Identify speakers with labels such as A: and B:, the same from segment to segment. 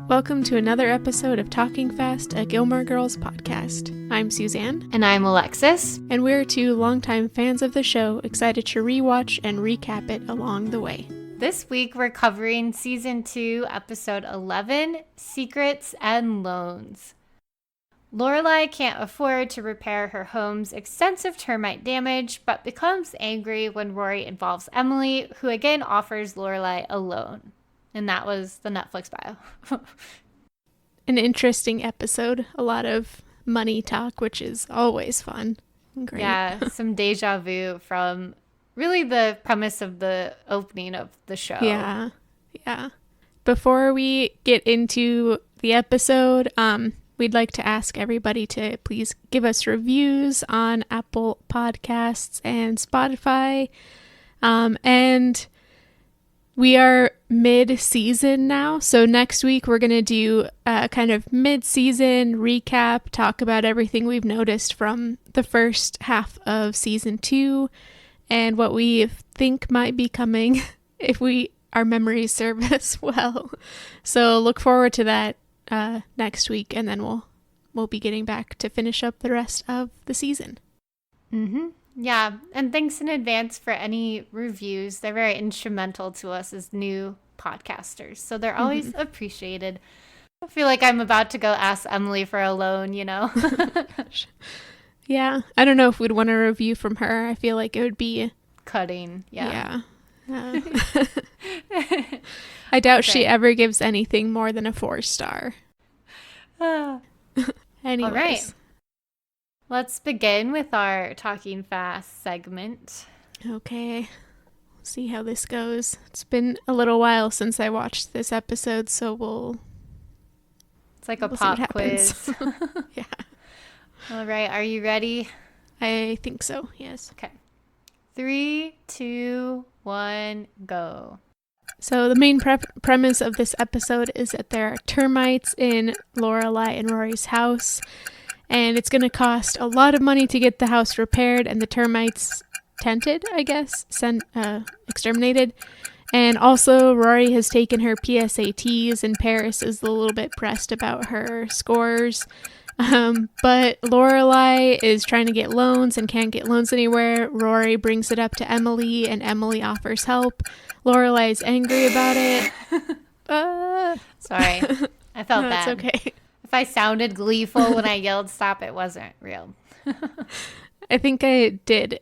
A: Welcome to another episode of Talking Fast, a Gilmore Girls podcast. I'm Suzanne.
B: And I'm Alexis.
A: And we're two longtime fans of the show, excited to rewatch and recap it along the way.
B: This week we're covering Season 2, Episode 11, Secrets and Loans. Lorelai can't afford to repair her home's extensive termite damage, but becomes angry when Rory involves Emily, who again offers Lorelai a loan. And that was the Netflix bio.
A: An interesting episode. A lot of money talk, which is always fun. Great.
B: Yeah, some deja vu from really the premise of the opening of the show.
A: Yeah. Before we get into the episode, we'd like to ask everybody to please give us reviews on Apple Podcasts and Spotify. And we are mid-season now, so next week we're going to do a kind of mid-season recap, talk about everything we've noticed from the first half of Season 2 and what we think might be coming if our memories serve us well. So look forward to that next week, and then we'll be getting back to finish up the rest of the season.
B: Mm-hmm. Yeah, and thanks in advance for any reviews. They're very instrumental to us as new podcasters, so they're always appreciated. I feel like I'm about to go ask Emily for a loan, you know?
A: Yeah, I don't know if we'd want a review from her. I feel like it would be
B: cutting. Yeah.
A: I doubt she ever gives anything more than a 4-star. Anyways.
B: All right. Let's begin with our Talking Fast segment.
A: Okay. See how this goes. It's been a little while since I watched this episode, so
B: It's like a pop quiz.
A: Yeah.
B: All right. Are you ready?
A: I think so, yes.
B: Okay. 3, 2, 1, go.
A: So the main premise of this episode is that there are termites in Lorelai and Rory's house, and it's going to cost a lot of money to get the house repaired and the termites tented, I guess, exterminated. And also Rory has taken her PSATs, and Paris is a little bit pressed about her scores. But Lorelai is trying to get loans and can't get loans anywhere. Rory brings it up to Emily, and Emily offers help. Lorelai is angry about it.
B: Sorry, I felt
A: no,
B: bad.
A: It's okay.
B: If I sounded gleeful when I yelled stop, it wasn't real.
A: I think I did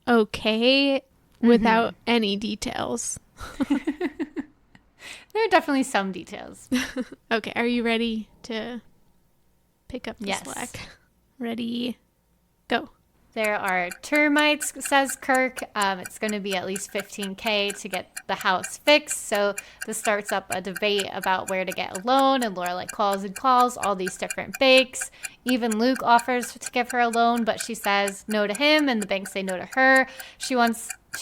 A: okay without any details.
B: There are definitely some details.
A: Okay, are you ready to pick up the
B: Yes.
A: slack? Ready, go.
B: There are termites, says Kirk. It's going to be at least $15,000 to get the house fixed. So this starts up a debate about where to get a loan, and Lorelai calls all these different banks. Even Luke offers to give her a loan, but she says no to him, and the banks say no to her. She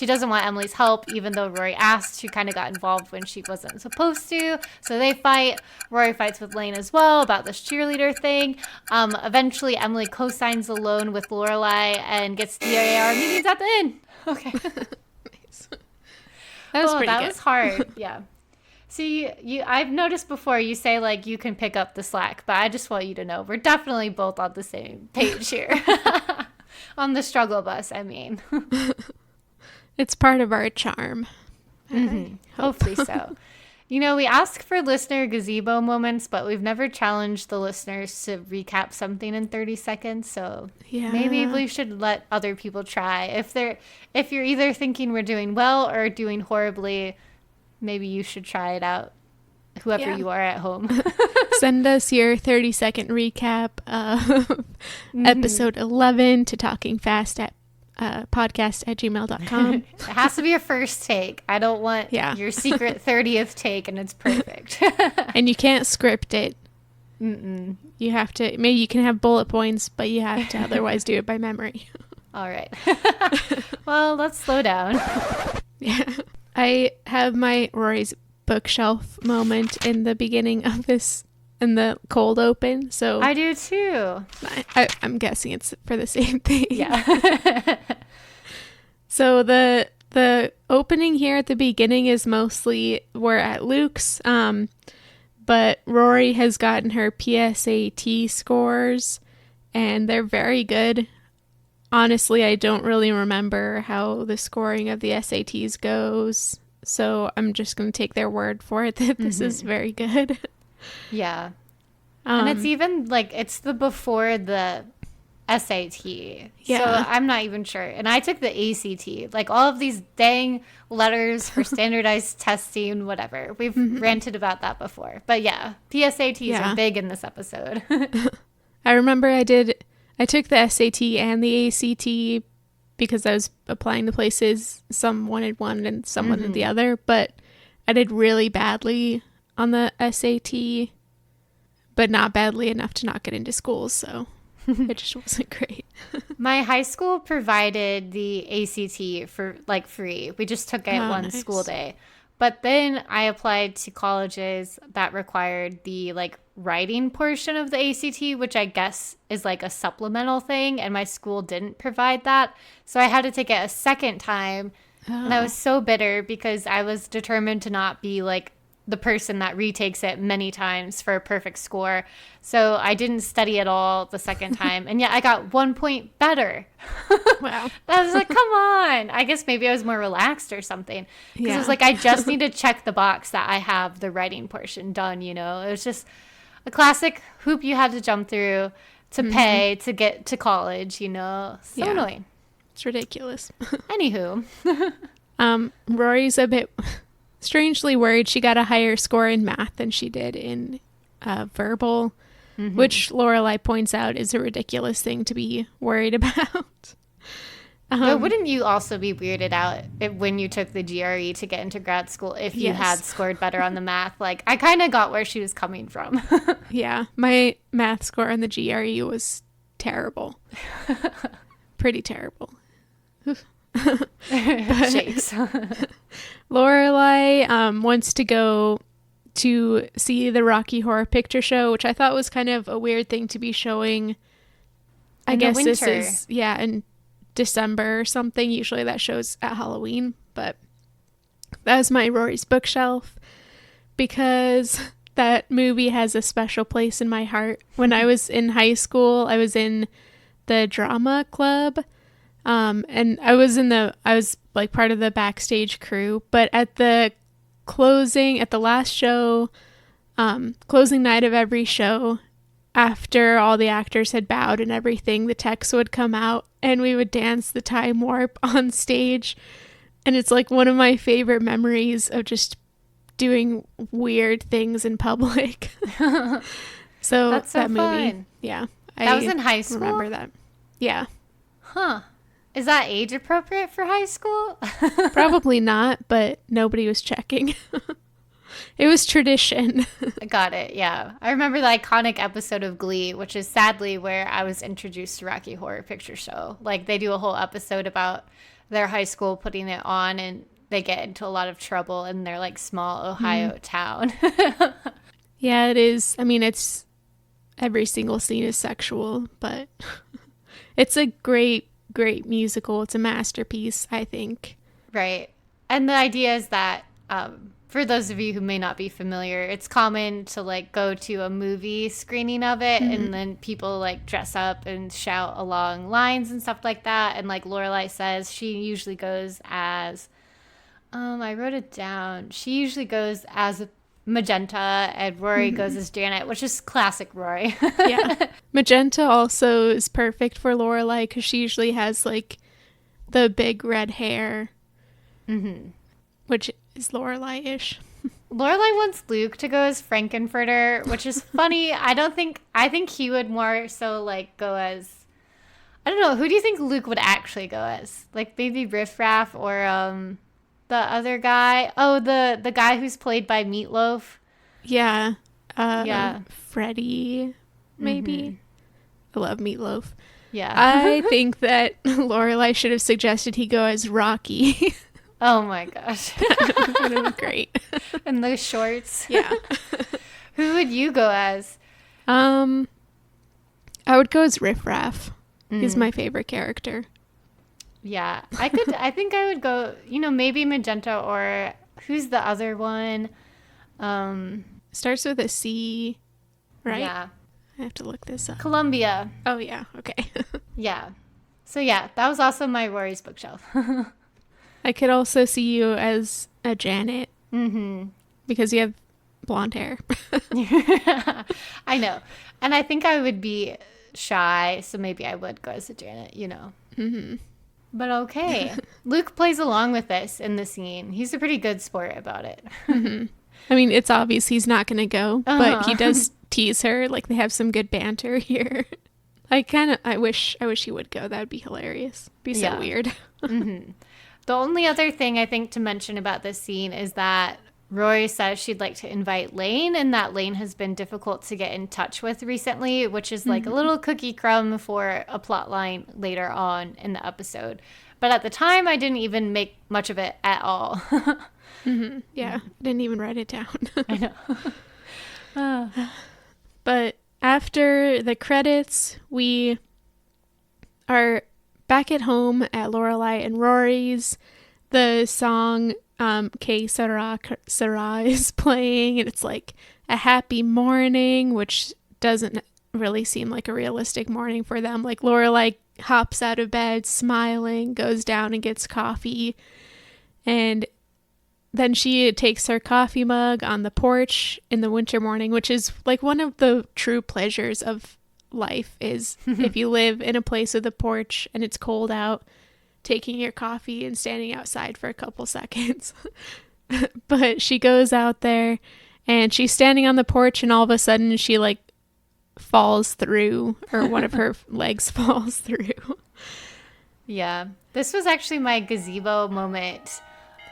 B: doesn't want Emily's help, even though Rory asked. She kind of got involved when she wasn't supposed to. So they fight. Rory fights with Lane as well about this cheerleader thing. Eventually, Emily co-signs the loan with Lorelai and gets DAR meetings at the end. Okay.
A: Nice. That was pretty good.
B: That was hard. Yeah. See, I've noticed before you say, like, you can pick up the slack, but I just want you to know we're definitely both on the same page here. On the struggle bus, I mean.
A: It's part of our charm.
B: Mm-hmm. Hopefully so. You know, we ask for listener gazebo moments, but we've never challenged the listeners to recap something in 30 seconds. So maybe we should let other people try. If you're either thinking we're doing well or doing horribly, maybe you should try it out. Whoever you are at home.
A: Send us your 30-second recap of episode 11 to talkingfast@podcast@gmail.com.
B: It has to be a first take. I don't want your secret 30th take and it's perfect.
A: And you can't script it. Mm-mm. You have to, maybe you can have bullet points, but you have to otherwise do it by memory.
B: All right. Well, let's slow down.
A: Yeah. I have my Rory's bookshelf moment in the beginning of this, in the cold open. So
B: I do too.
A: I'm guessing it's for the same thing.
B: Yeah.
A: So the opening here at the beginning is mostly we're at Luke's. but Rory has gotten her PSAT scores, and they're very good. Honestly, I don't really remember how the scoring of the SATs goes, so I'm just going to take their word for it that this is very good.
B: Yeah. And it's even like, it's the before the SAT.
A: Yeah.
B: So I'm not even sure. And I took the ACT. Like, all of these dang letters for standardized testing, whatever. We've ranted about that before. But yeah, PSATs are big in this episode.
A: I remember I took the SAT and the ACT because I was applying to places. Some wanted one and some wanted the other, but I did really badly on the SAT, but not badly enough to not get into school, so it just wasn't great.
B: My high school provided the ACT for like free. We just took it one school day. But then I applied to colleges that required the like writing portion of the ACT, which I guess is like a supplemental thing, and my school didn't provide that. So I had to take it a second time. And I was so bitter because I was determined to not be like the person that retakes it many times for a perfect score. So I didn't study at all the second time. And yet I got 1 point better.
A: Wow.
B: I was like, come on. I guess maybe I was more relaxed or something. Because it was like, I just need to check the box that I have the writing portion done, you know. It was just a classic hoop you had to jump through to pay to get to college, you know. So annoying.
A: It's ridiculous.
B: Anywho.
A: Rory's a bit strangely worried she got a higher score in math than she did in verbal, which Lorelai points out is a ridiculous thing to be worried about.
B: But wouldn't you also be weirded out when you took the GRE to get into grad school if you had scored better on the math? Like, I kind of got where she was coming from.
A: Yeah, my math score on the GRE was terrible. Pretty terrible.
B: Shakes.
A: Lorelai wants to go to see the Rocky Horror Picture Show, which I thought was kind of a weird thing to be showing. I guess this is, in December or something. Usually that show's at Halloween, but that was my Rory's bookshelf because that movie has a special place in my heart. When I was in high school, I was in the drama club. And I was like part of the backstage crew, but at the last show, closing night of every show, after all the actors had bowed and everything, the text would come out and we would dance the time warp on stage. And it's like one of my favorite memories of just doing weird things in public. So
B: that's so
A: that movie,
B: fun.
A: yeah.
B: That was in high school?
A: Remember that. Yeah.
B: Huh. Is that age appropriate for high school?
A: Probably not, but nobody was checking. It was tradition.
B: I got it, yeah. I remember the iconic episode of Glee, which is sadly where I was introduced to Rocky Horror Picture Show. Like, they do a whole episode about their high school putting it on, and they get into a lot of trouble in their, like, small Ohio town.
A: Yeah, it is. I mean, it's every single scene is sexual, but it's a great musical. It's a masterpiece, I think.
B: Right. And the idea is that for those of you who may not be familiar, it's common to like go to a movie screening of it and then people like dress up and shout along lines and stuff like that. And like Lorelai says, she usually goes as I wrote it down. She usually goes as Magenta, and Rory goes as Janet, which is classic Rory.
A: Yeah. Magenta also is perfect for Lorelai because she usually has like the big red hair, which is Lorelai-ish.
B: Lorelai wants Luke to go as Frankenfurter, which is funny. I think he would more so like go as, I don't know, who do you think Luke would actually go as? Like maybe Riff Raff or the other guy. Oh, the guy who's played by Meatloaf.
A: Yeah. Freddie, maybe. I love Meatloaf.
B: Yeah.
A: I think that Lorelai should have suggested he go as Rocky.
B: Oh my gosh.
A: That would have been great.
B: And those shorts.
A: Yeah.
B: Who would you go as?
A: I would go as Riff Raff. He's my favorite character.
B: Yeah, I think I would go, maybe Magenta or who's the other one?
A: Starts with a C, right?
B: Yeah.
A: I have to look this up.
B: Columbia.
A: Oh, yeah. Okay.
B: Yeah. So yeah, that was also my Rory's bookshelf.
A: I could also see you as a Janet.
B: Mm-hmm.
A: Because you have blonde hair.
B: I know. And I think I would be shy, so maybe I would go as a Janet, you know.
A: Mm-hmm.
B: But okay. Luke plays along with this in the scene. He''s a pretty good sport about it.
A: Mm-hmm. I mean, it's obvious he's not going to go, but he does tease her. Like, they have some good banter here. I wish he would go. That'd be hilarious. Be so weird.
B: Mm-hmm. The only other thing I think to mention about this scene is that Rory says she'd like to invite Lane, and that Lane has been difficult to get in touch with recently, which is like a little cookie crumb for a plot line later on in the episode. But at the time, I didn't even make much of it at all.
A: Mm-hmm. Yeah, didn't even write it down.
B: I know.
A: But after the credits, we are back at home at Lorelai and Rory's. The song Que Sera is playing, and it's like a happy morning, which doesn't really seem like a realistic morning for them. Like, Lorelai hops out of bed smiling, goes down and gets coffee, and then she takes her coffee mug on the porch in the winter morning, which is like one of the true pleasures of life, is if you live in a place with a porch and it's cold out, taking your coffee and standing outside for a couple seconds. But she goes out there and she's standing on the porch, and all of a sudden she like falls through, or one of her legs falls through.
B: Yeah. This was actually my gazebo moment.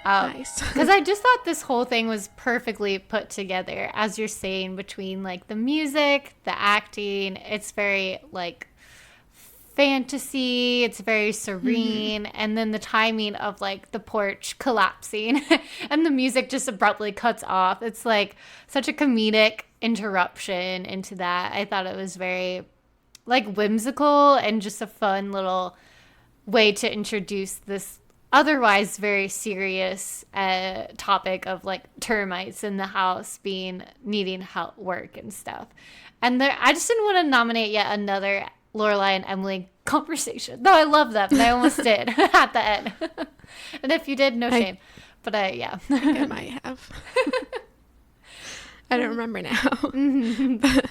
A: Nice.
B: Because I just thought this whole thing was perfectly put together, as you're saying, between like the music, the acting. It's very like fantasy, it's very serene, and then the timing of like the porch collapsing and the music just abruptly cuts off. It's like such a comedic interruption into that. I thought it was very like whimsical and just a fun little way to introduce this otherwise very serious topic of like termites in the house needing help work and stuff. And I just didn't want to nominate yet another Lorelai and Emily conversation, though I love them, and I almost did at the end. And if you did, no shame. But yeah,
A: I think I might have. I don't remember now. But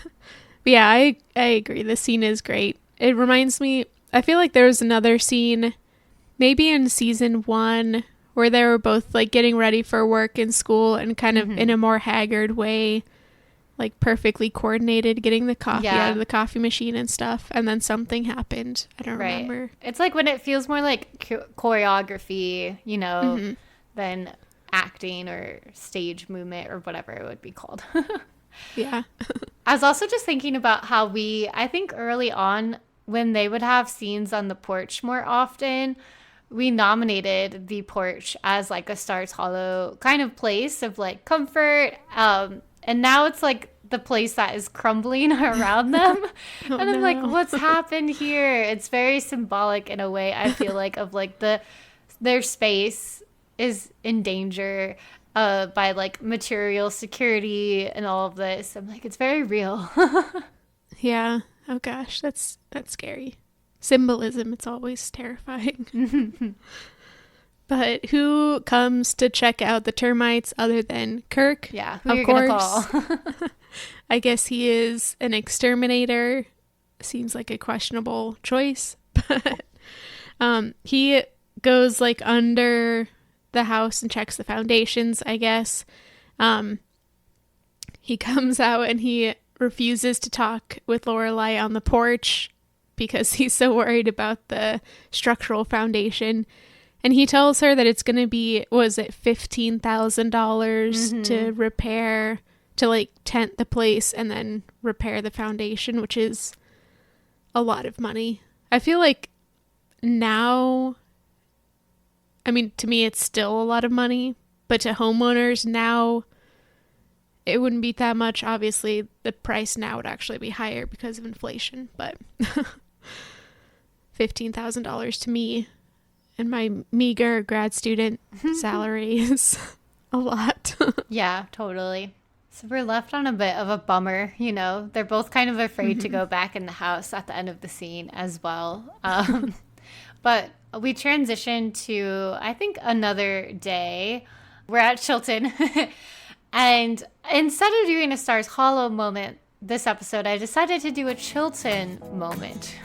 A: yeah, I agree. The scene is great. It reminds me, I feel like there was another scene maybe in season 1 where they were both like getting ready for work and school, and kind of in a more haggard way, like perfectly coordinated, getting the coffee out of the coffee machine and stuff, and then something happened. I don't remember. It's
B: like when it feels more like choreography, you know, than acting or stage movement or whatever it would be called.
A: Yeah.
B: I was also just thinking about how I think early on, when they would have scenes on the porch more often, we nominated the porch as like a Stars Hollow kind of place of like comfort. And now it's like the place that is crumbling around them. And I'm like, what's happened here? It's very symbolic in a way, I feel like, of like their space is in danger by like material security and all of this. I'm like, it's very real.
A: Yeah. Oh gosh, that's scary. Symbolism, it's always terrifying. But who comes to check out the termites other than Kirk?
B: Yeah, who you're gonna call?
A: I guess he is an exterminator. Seems like a questionable choice, but he goes like under the house and checks the foundations, I guess. He comes out and he refuses to talk with Lorelai on the porch because he's so worried about the structural foundation. And he tells her that it's going to be, was it $15,000 to repair, to like tent the place and then repair the foundation, which is a lot of money. I feel like now, I mean, to me, it's still a lot of money, but to homeowners now, it wouldn't be that much. Obviously, the price now would actually be higher because of inflation, but $15,000 to me and my meager grad student salary is a lot.
B: Yeah, totally. So we're left on a bit of a bummer, you know. They're both kind of afraid to go back in the house at the end of the scene as well. But we transition to, I think, another day. We're at Chilton. And instead of doing a Stars Hollow moment this episode, I decided to do a Chilton moment.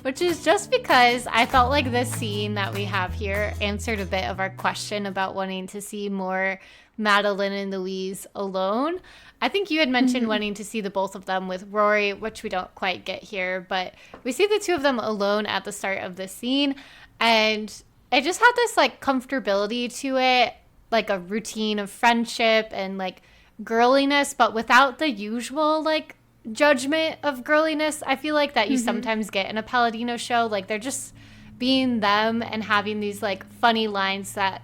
B: Which is just because I felt like this scene that we have here answered a bit of our question about wanting to see more Madeline and Louise alone. I think you had mentioned wanting to see the both of them with Rory, which we don't quite get here, but we see the two of them alone at the start of the scene, and it just had this like comfortability to it, like a routine of friendship and like girliness, but without the usual like judgment of girliness I feel like that you sometimes get in a Palladino show. Like they're just being them and having these like funny lines that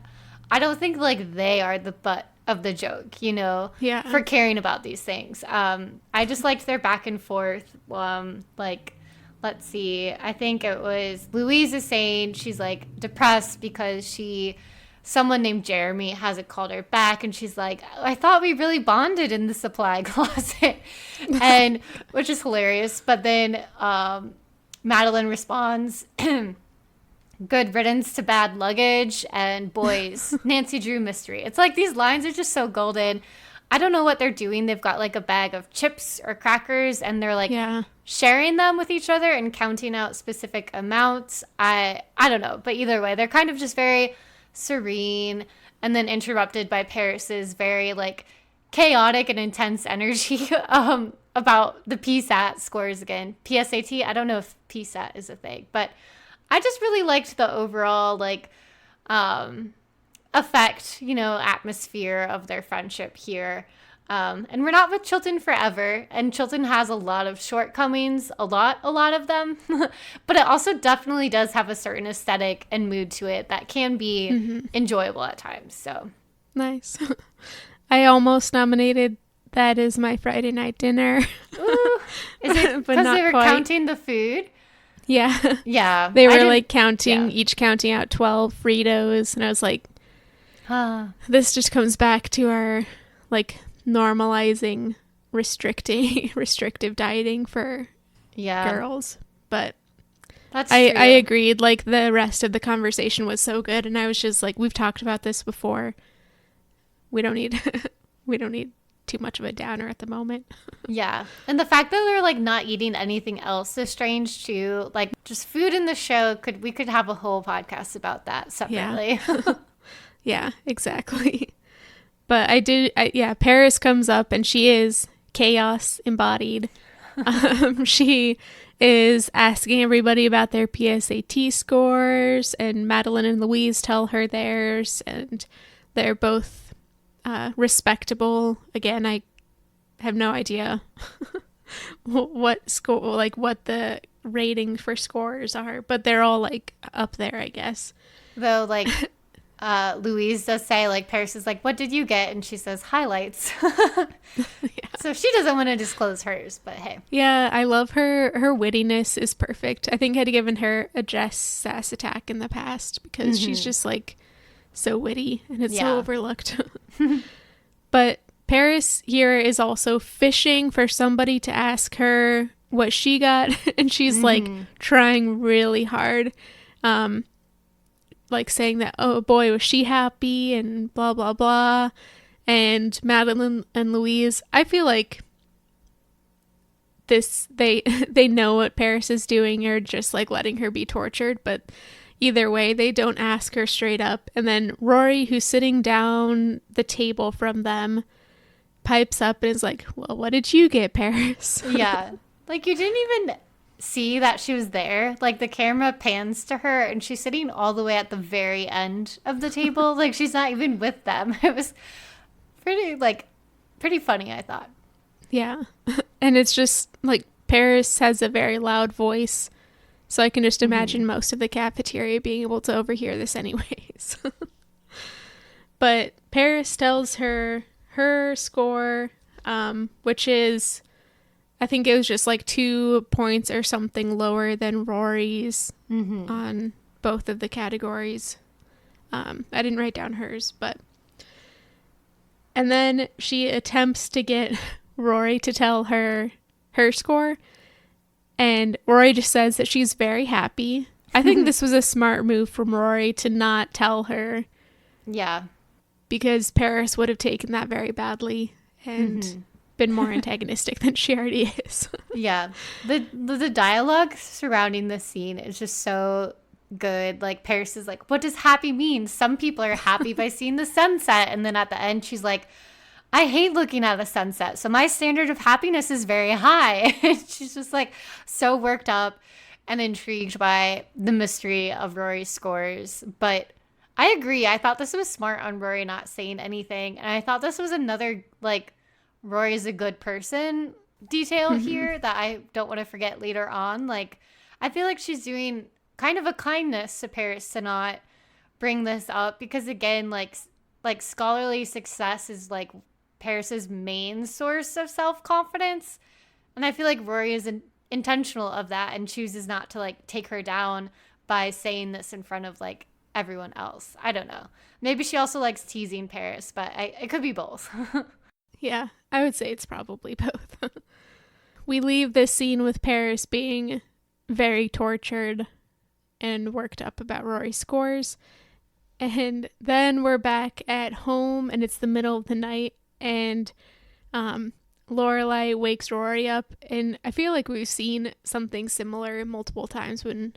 B: I don't think like they are the butt of the joke, you know, for caring about these things. I just liked their back and forth. Like, let's see, I think it was Louise is saying she's like depressed because someone named Jeremy hasn't called her back, and she's like, I thought we really bonded in the supply closet, and which is hilarious. But then Madeline responds, good riddance to bad luggage, and boys, Nancy Drew mystery. It's like these lines are just so golden. I don't know what they're doing. They've got like a bag of chips or crackers, and they're like sharing them with each other and counting out specific amounts. I don't know, but either way, they're kind of just very serene, and then interrupted by Paris's very like chaotic and intense energy about the PSAT scores again. PSAT, I don't know if PSAT is a thing, but I just really liked the overall like effect, you know, atmosphere of their friendship here. And we're not with Chilton forever, and Chilton has a lot of shortcomings, a lot of them, but it also definitely does have a certain aesthetic and mood to it that can be enjoyable at times. So
A: nice. I almost nominated that as my Friday night dinner.
B: Ooh, is it because they were counting the food?
A: Yeah.
B: Yeah.
A: They were like each counting out 12 Fritos, and I was like, this just comes back to our like normalizing restrictive dieting for girls. But
B: that's
A: I
B: true.
A: I agreed. Like the rest of the conversation was so good, and I was just like, we've talked about this before. We don't need too much of a downer at the moment.
B: Yeah. And the fact that they're like not eating anything else is strange too. Like just food in the show, we could have a whole podcast about that separately.
A: Yeah, exactly. But Paris comes up, and she is chaos embodied. She is asking everybody about their PSAT scores, and Madeline and Louise tell her theirs, and they're both respectable. Again, I have no idea what the rating for scores are, but they're all like up there, I guess.
B: Though like Louise does say, like, Paris is like, what did you get? And she says highlights. So she doesn't want to disclose hers, but hey.
A: Yeah, I love her wittiness is perfect. I think I'd given her a Jess Sass attack in the past because she's just like so witty, and it's so overlooked. But Paris here is also fishing for somebody to ask her what she got, and she's like trying really hard, like saying that, oh boy, was she happy, and blah blah blah. And Madeline and Louise, I feel like they know what Paris is doing, or just like letting her be tortured, but either way, they don't ask her straight up. And then Rory, who's sitting down the table from them, pipes up and is like, well, what did you get, Paris?
B: Yeah. Like, you didn't even see that she was there. Like, the camera pans to her, and she's sitting all the way at the very end of the table. Like, she's not even with them. It was pretty funny, I thought.
A: Yeah. And it's just, like, Paris has a very loud voice, so I can just imagine most of the cafeteria being able to overhear this anyways. But Paris tells her score, which is, I think it was just like 2 points or something lower than Rory's on both of the categories. I didn't write down hers, but And then she attempts to get Rory to tell her score. And Rory just says that she's very happy. I think this was a smart move from Rory to not tell her.
B: Yeah.
A: Because Paris would have taken that very badly and been more antagonistic than she already is.
B: Yeah. The dialogue surrounding this scene is just so good. Like, Paris is like, what does happy mean? Some people are happy by seeing the sunset. And then at the end, she's like, I hate looking at the sunset, so my standard of happiness is very high. She's just like so worked up and intrigued by the mystery of Rory's scores. But I agree. I thought this was smart on Rory not saying anything. And I thought this was another, like, Rory's a good person detail here that I don't want to forget later on. Like, I feel like she's doing kind of a kindness to Paris to not bring this up because, again, like scholarly success is like Paris's main source of self-confidence. And I feel like Rory is intentional of that and chooses not to like take her down by saying this in front of like everyone else. I don't know. Maybe she also likes teasing Paris, but it could be both.
A: Yeah, I would say it's probably both. We leave this scene with Paris being very tortured and worked up about Rory's scores. And then we're back at home and it's the middle of the night and Lorelai wakes Rory up, and I feel like we've seen something similar multiple times when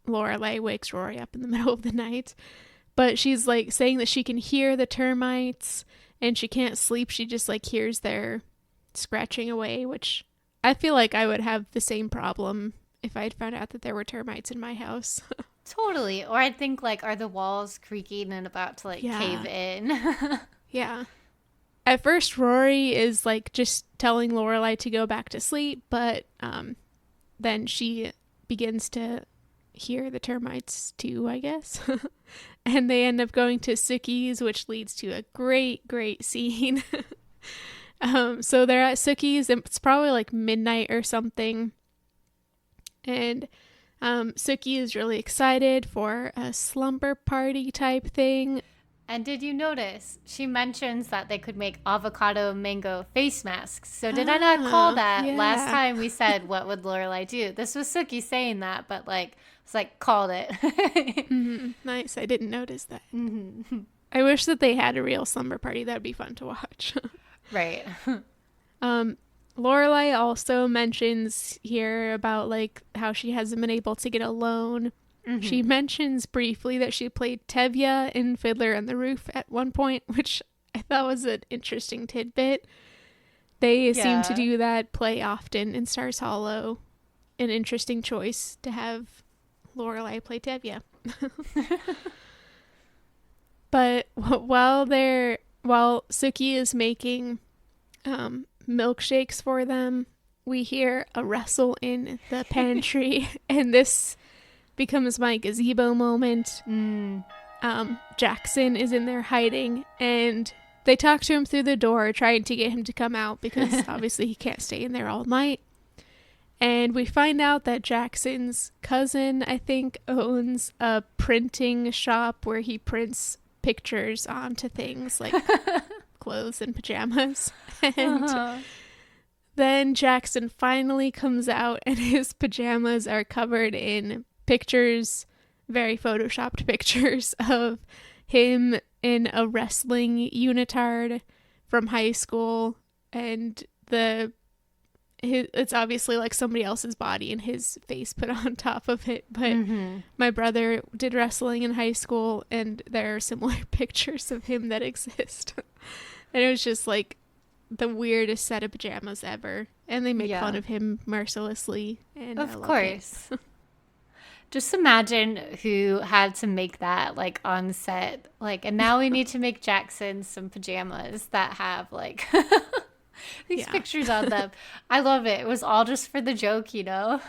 A: Lorelai wakes Rory up in the middle of the night. But she's like saying that she can hear the termites and she can't sleep. She just like hears their scratching away, which I feel like I would have the same problem if I'd found out that there were termites in my house.
B: Totally. Or I'd think like, are the walls creaking and about to like cave in?
A: Yeah. At first, Rory is like just telling Lorelai to go back to sleep, but then she begins to hear the termites too, I guess. And they end up going to Sookie's, which leads to a great scene. So they're at Sookie's, and it's probably like midnight or something. And Sookie is really excited for a slumber party type thing.
B: And did you notice she mentions that they could make avocado mango face masks? So did I not call that last time we said what would Lorelai do? This was Sookie saying that, but like it's like called it.
A: Nice. I didn't notice that. I wish that they had a real slumber party. That'd be fun to watch.
B: Right.
A: Lorelai also mentions here about like how she hasn't been able to get a loan. She mentions briefly that she played Tevye in Fiddler on the Roof at one point, which I thought was an interesting tidbit. They seem to do that play often in Stars Hollow. An interesting choice to have Lorelai play Tevye. But while Sookie is making milkshakes for them, we hear a rustle in the pantry, and this becomes my gazebo moment. Jackson is in there hiding, and they talk to him through the door, trying to get him to come out because obviously he can't stay in there all night. And we find out that Jackson's cousin, I think, owns a printing shop where he prints pictures onto things like clothes and pajamas. And then Jackson finally comes out, and his pajamas are covered in pictures, very photoshopped pictures of him in a wrestling unitard from high school, and it's obviously like somebody else's body and his face put on top of it, but my brother did wrestling in high school and there are similar pictures of him that exist. And it was just like the weirdest set of pajamas ever, and they make fun of him mercilessly, and
B: of course. Just imagine who had to make that, like, on set. Like, and now we need to make Jackson some pajamas that have, like, these pictures on them. I love it. It was all just for the joke, you know?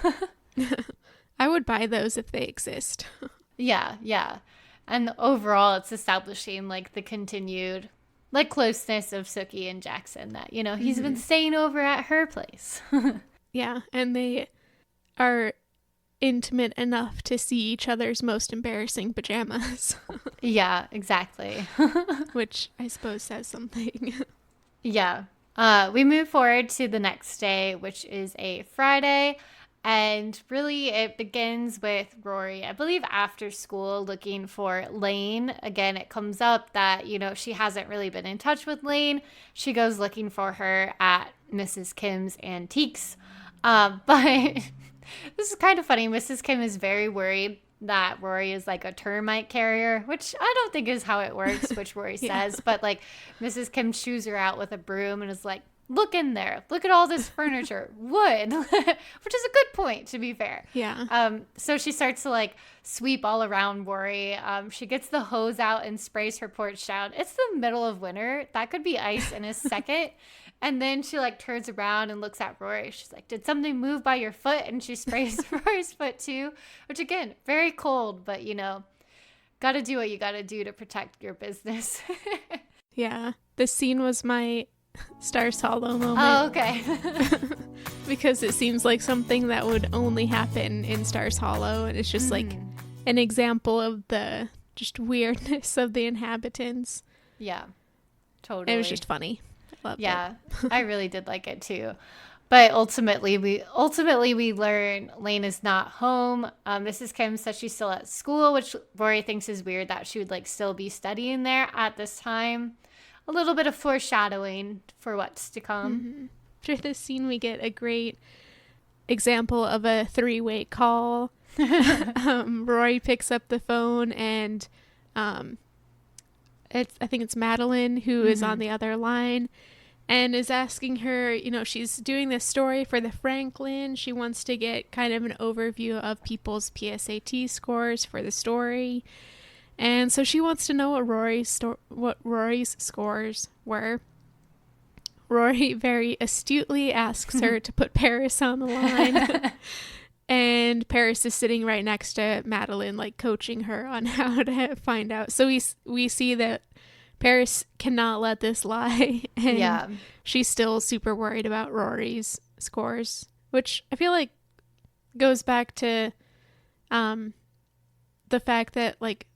A: I would buy those if they exist.
B: Yeah. And overall, it's establishing, like, the continued, like, closeness of Sookie and Jackson that, you know, he's been staying over at her place.
A: Yeah, and they are intimate enough to see each other's most embarrassing pajamas.
B: Yeah, exactly.
A: Which I suppose says something.
B: Yeah. We move forward to the next day, which is a Friday. And really, it begins with Rory, I believe, after school looking for Lane. Again, it comes up that, she hasn't really been in touch with Lane. She goes looking for her at Mrs. Kim's Antiques. But this is kind of funny. Mrs. Kim is very worried that Rory is like a termite carrier, which I don't think is how it works, which Rory
A: Yeah.
B: says. But like Mrs. Kim shoos her out with a broom and is like, look in there. Look at all this furniture, wood, which is a good point, to be fair.
A: Yeah.
B: So she starts to like sweep all around Rory. She gets the hose out and sprays her porch down. It's the middle of winter. That could be ice in a second. And then she like turns around and looks at Rory. She's like, did something move by your foot? And she sprays Rory's foot too, which again, very cold, but got to do what you got to do to protect your business.
A: Yeah. This scene was my Stars Hollow moment.
B: Oh, okay.
A: Because it seems like something that would only happen in Stars Hollow. And it's just like an example of the just weirdness of the inhabitants.
B: Yeah, totally.
A: And it was just funny. I loved
B: Yeah,
A: it.
B: I really did like it too. But ultimately we learn Lane is not home. Mrs. Kim says she's still at school, which Rory thinks is weird that she would like still be studying there at this time. A little bit of foreshadowing for what's to come.
A: Mm-hmm. After this scene, we get a great example of a three-way call. Rory picks up the phone and I think it's Madeline who is on the other line and is asking her, she's doing this story for the Franklin. She wants to get kind of an overview of people's PSAT scores for the story. And so she wants to know what Rory's scores were. Rory very astutely asks her to put Paris on the line. And Paris is sitting right next to Madeline, like coaching her on how to find out. So we see that Paris cannot let this lie. And she's still super worried about Rory's scores, which I feel like goes back to the fact that like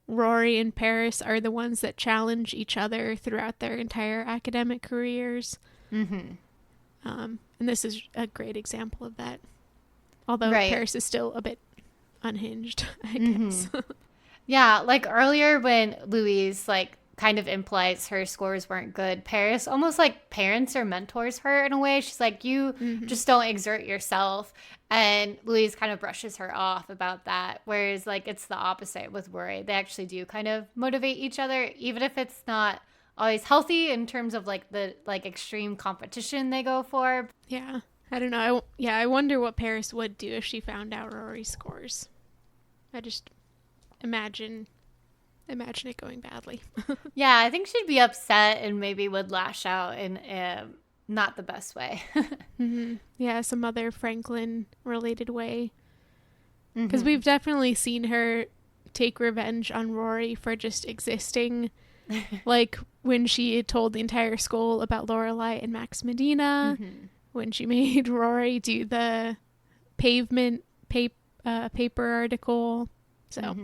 A: Rory and Paris are the ones that challenge each other throughout their entire academic careers. And this is a great example of that. Although Paris is still a bit unhinged, I guess.
B: Yeah, like earlier when Louise like kind of implies her scores weren't good, Paris almost like parents or mentors her in a way. She's like, you just don't exert yourself. And Louise kind of brushes her off about that. Whereas like it's the opposite with Rory. They actually do kind of motivate each other, even if it's not always healthy in terms of like the like extreme competition they go for.
A: Yeah. I don't know. I wonder what Paris would do if she found out Rory's scores. I just imagine it going badly.
B: Yeah, I think she'd be upset and maybe would lash out in not the best way.
A: Yeah, some other Franklin related way. Because we've definitely seen her take revenge on Rory for just existing. Like when she had told the entire school about Lorelai and Max Medina. When she made Rory do the pavement paper article. So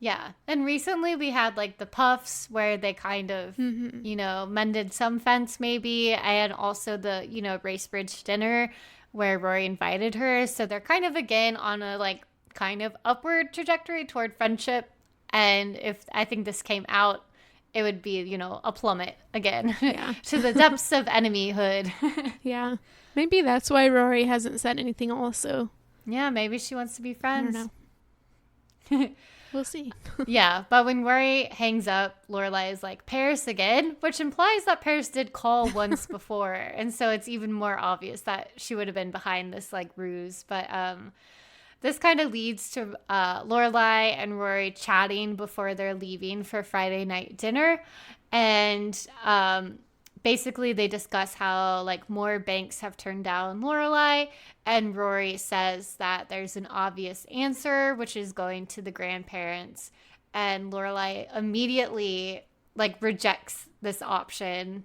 B: yeah, and recently we had like the Puffs where they kind of mended some fence maybe, and also the Racebridge dinner where Rory invited her. So they're kind of again on a like kind of upward trajectory toward friendship. And if I think this came out, it would be, a plummet again to the depths of enemyhood.
A: Yeah. Maybe that's why Rory hasn't said anything also.
B: Yeah, maybe she wants to be friends.
A: I don't know. We'll see.
B: Yeah, but when Rory hangs up, Lorelai is like, Paris again? Which implies that Paris did call once before. And so it's even more obvious that she would have been behind this like ruse. But this kind of leads to Lorelai and Rory chatting before they're leaving for Friday night dinner. And basically they discuss how like more banks have turned down Lorelai. And Rory says that there's an obvious answer, which is going to the grandparents. And Lorelai immediately like rejects this option.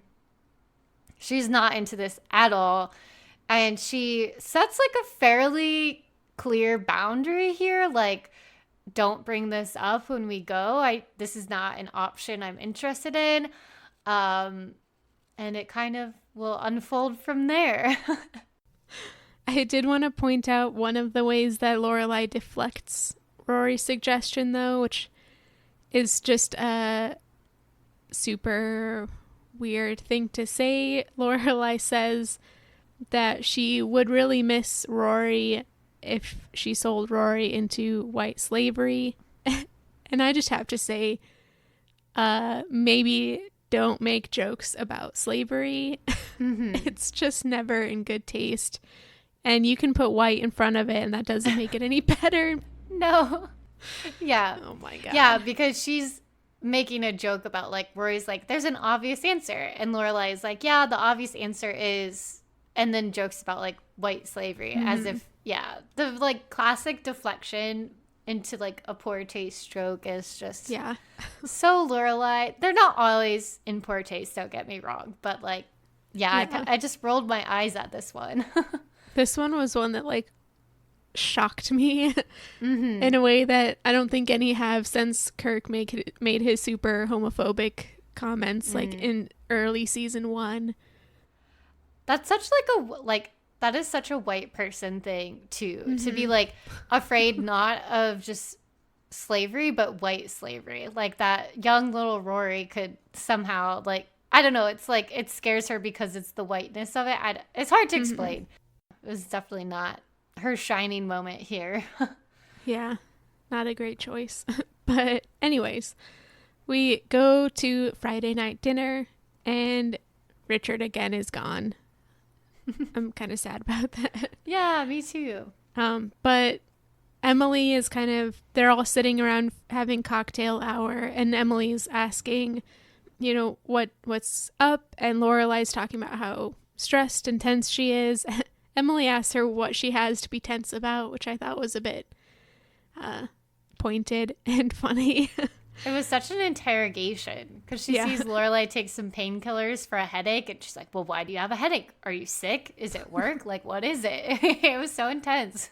B: She's not into this at all. And she sets like a fairly clear boundary here, like don't bring this up when we go. This is not an option I'm interested in. and it kind of will unfold from there.
A: I did want to point out one of the ways that Lorelai deflects Rory's suggestion, though, which is just a super weird thing to say. Lorelai says that she would really miss Rory if she sold Rory into white slavery. And I just have to say, maybe don't make jokes about slavery. It's just never in good taste. And you can put white in front of it, and that doesn't make it any better.
B: No. Yeah.
A: Oh my God.
B: Yeah, because she's making a joke about, like, Rory's like, there's an obvious answer. And Lorelai is like, yeah, the obvious answer is, and then jokes about, like, white slavery as if, yeah, the, like, classic deflection into, like, a poor taste stroke is just so Lorelai. They're not always in poor taste, don't get me wrong. But, like, I just rolled my eyes at this one.
A: This one was one that, like, shocked me in a way that I don't think any have since Kirk made his super homophobic comments, like, in early season 1.
B: That's such, that is such a white person thing, too, to be, like, afraid not of just slavery, but white slavery. Like, that young little Rory could somehow, like, I don't know, it's like, it scares her because it's the whiteness of it. It's hard to explain. It was definitely not her shining moment here.
A: Yeah, not a great choice. But anyways, we go to Friday night dinner, and Richard again is gone. I'm kind of sad about that.
B: Yeah, me too.
A: But Emily is they're all sitting around having cocktail hour, and Emily's asking, what's up, and Lorelai's talking about how stressed and tense she is. Emily asks her what she has to be tense about, which I thought was a bit pointed and funny.
B: It was such an interrogation because she sees Lorelai take some painkillers for a headache, and she's like, well, why do you have a headache? Are you sick? Is it work? Like, what is it? It was so intense.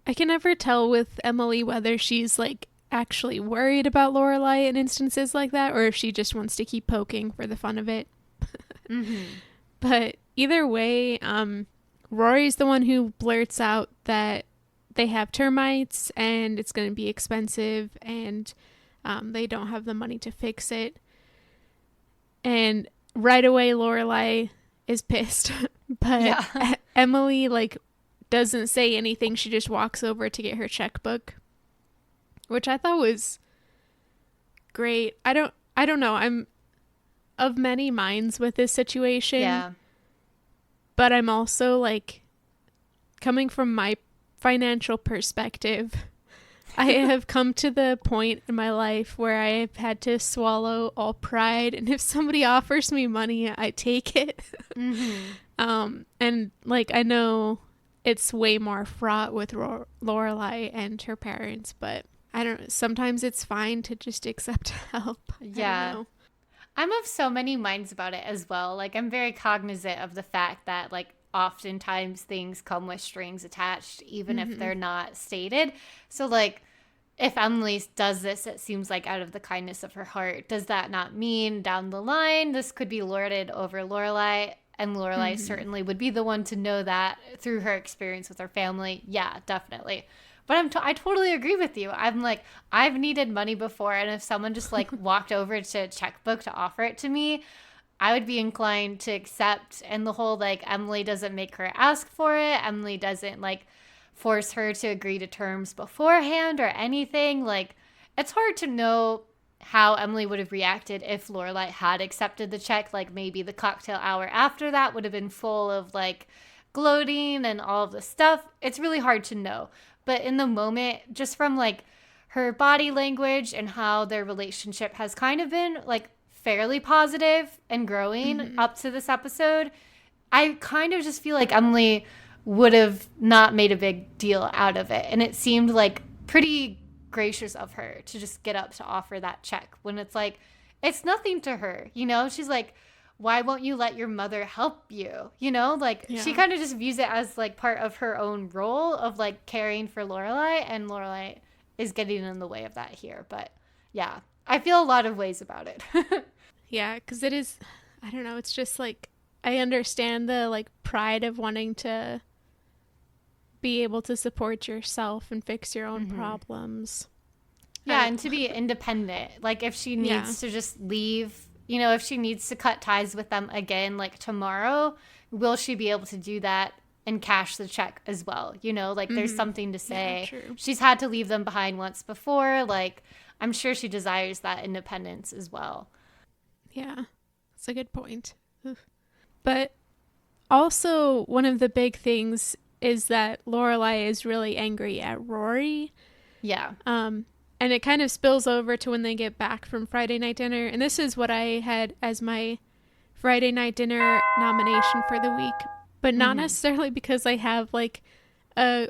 A: I can never tell with Emily whether she's, like, actually worried about Lorelai in instances like that, or if she just wants to keep poking for the fun of it. But either way, Rory's the one who blurts out that they have termites and it's going to be expensive, and they don't have the money to fix it. And right away, Lorelai is pissed. But Emily, like, doesn't say anything. She just walks over to get her checkbook, which I thought was great. I don't know. I'm of many minds with this situation.
B: Yeah.
A: But I'm also, like, coming from my financial perspective, I have come to the point in my life where I have had to swallow all pride, and if somebody offers me money, I take it. And, like, I know it's way more fraught with Lorelai and her parents, but I don't know. Sometimes it's fine to just accept help.
B: Yeah. I'm of so many minds about it as well. Like, I'm very cognizant of the fact that, like, oftentimes things come with strings attached, even if they're not stated. So, like, if Emily does this, it seems like out of the kindness of her heart. Does that not mean down the line this could be lorded over Lorelai? And Lorelai certainly would be the one to know that through her experience with her family. Yeah, definitely. But I totally agree with you. I'm like, I've needed money before, and if someone just, like, walked over to a checkbook to offer it to me, I would be inclined to accept. And the whole, like, Emily doesn't make her ask for it. Emily doesn't, like, force her to agree to terms beforehand or anything. Like, it's hard to know how Emily would have reacted if Lorelai had accepted the check. Like, maybe the cocktail hour after that would have been full of, like, gloating and all of the stuff. It's really hard to know. But in the moment, just from, like, her body language and how their relationship has kind of been, like, fairly positive and growing up to this episode, I kind of just feel like Emily would have not made a big deal out of it. And it seemed like pretty gracious of her to just get up to offer that check when it's like, it's nothing to her, She's like, why won't you let your mother help you? Like, she kind of just views it as, like, part of her own role of, like, caring for Lorelai, and Lorelai is getting in the way of that here. But yeah, I feel a lot of ways about it.
A: Yeah, because it is, I don't know, it's just, like, I understand the like pride of wanting to be able to support yourself and fix your own problems.
B: Yeah, and to be independent. Like if she needs to just leave, you know, if she needs to cut ties with them again, like tomorrow, will she be able to do that and cash the check as well? You know, like there's something to say.
A: Yeah, true.
B: She's had to leave them behind once before. Like I'm sure she desires that independence as well.
A: Yeah, that's a good point. Oof. But also, one of the big things is that Lorelai is really angry at Rory.
B: Yeah.
A: And it kind of spills over to when they get back from Friday night dinner. And this is what I had as my Friday night dinner nomination for the week. But not necessarily because I have like a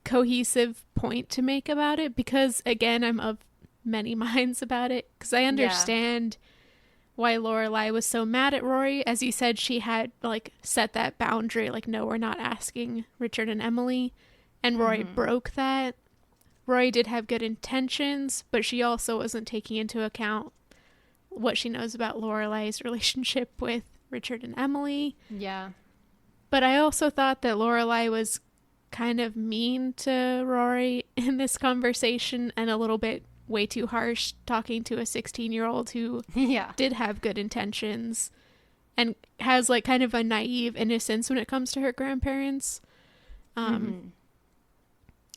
A: cohesive point to make about it. Because again, I'm of many minds about it. Because I understand why Lorelai was so mad at Rory. As you said, she had like set that boundary. Like, no, we're not asking Richard and Emily. And Rory broke that. Rory did have good intentions, but she also wasn't taking into account what she knows about Lorelai's relationship with Richard and Emily.
B: Yeah.
A: But I also thought that Lorelai was kind of mean to Rory in this conversation and a little bit way too harsh, talking to a 16-year-old who did have good intentions and has like kind of a naive innocence when it comes to her grandparents.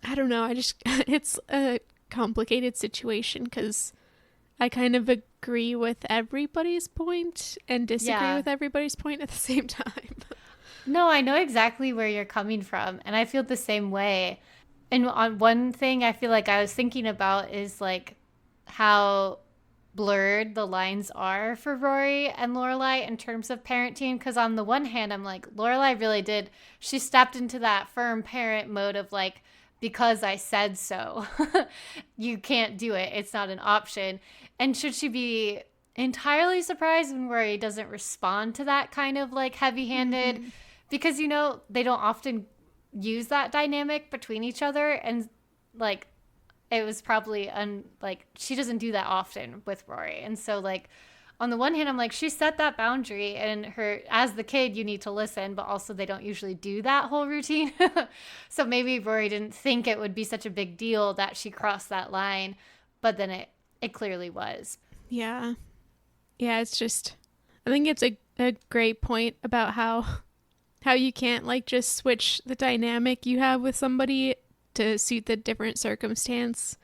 A: I don't know. It's a complicated situation because I kind of agree with everybody's point and disagree with everybody's point at the same time.
B: No, I know exactly where you're coming from, and I feel the same way. And on one thing I feel like I was thinking about is like how blurred the lines are for Rory and Lorelai in terms of parenting. Because on the one hand, I'm like, Lorelai really did. She stepped into that firm parent mode of like, because I said so. You can't do it. It's not an option. And should she be entirely surprised when Rory doesn't respond to that kind of like heavy-handed? Because, you know, they don't often use that dynamic between each other. And like, it was probably like she doesn't do that often with Rory. And so like, on the one hand, I'm like, she set that boundary, and her, as the kid, you need to listen, but also they don't usually do that whole routine. So maybe Rory didn't think it would be such a big deal that she crossed that line, but then it clearly was.
A: Yeah. Yeah, it's just, I think it's a great point about how you can't like just switch the dynamic you have with somebody to suit the different circumstance.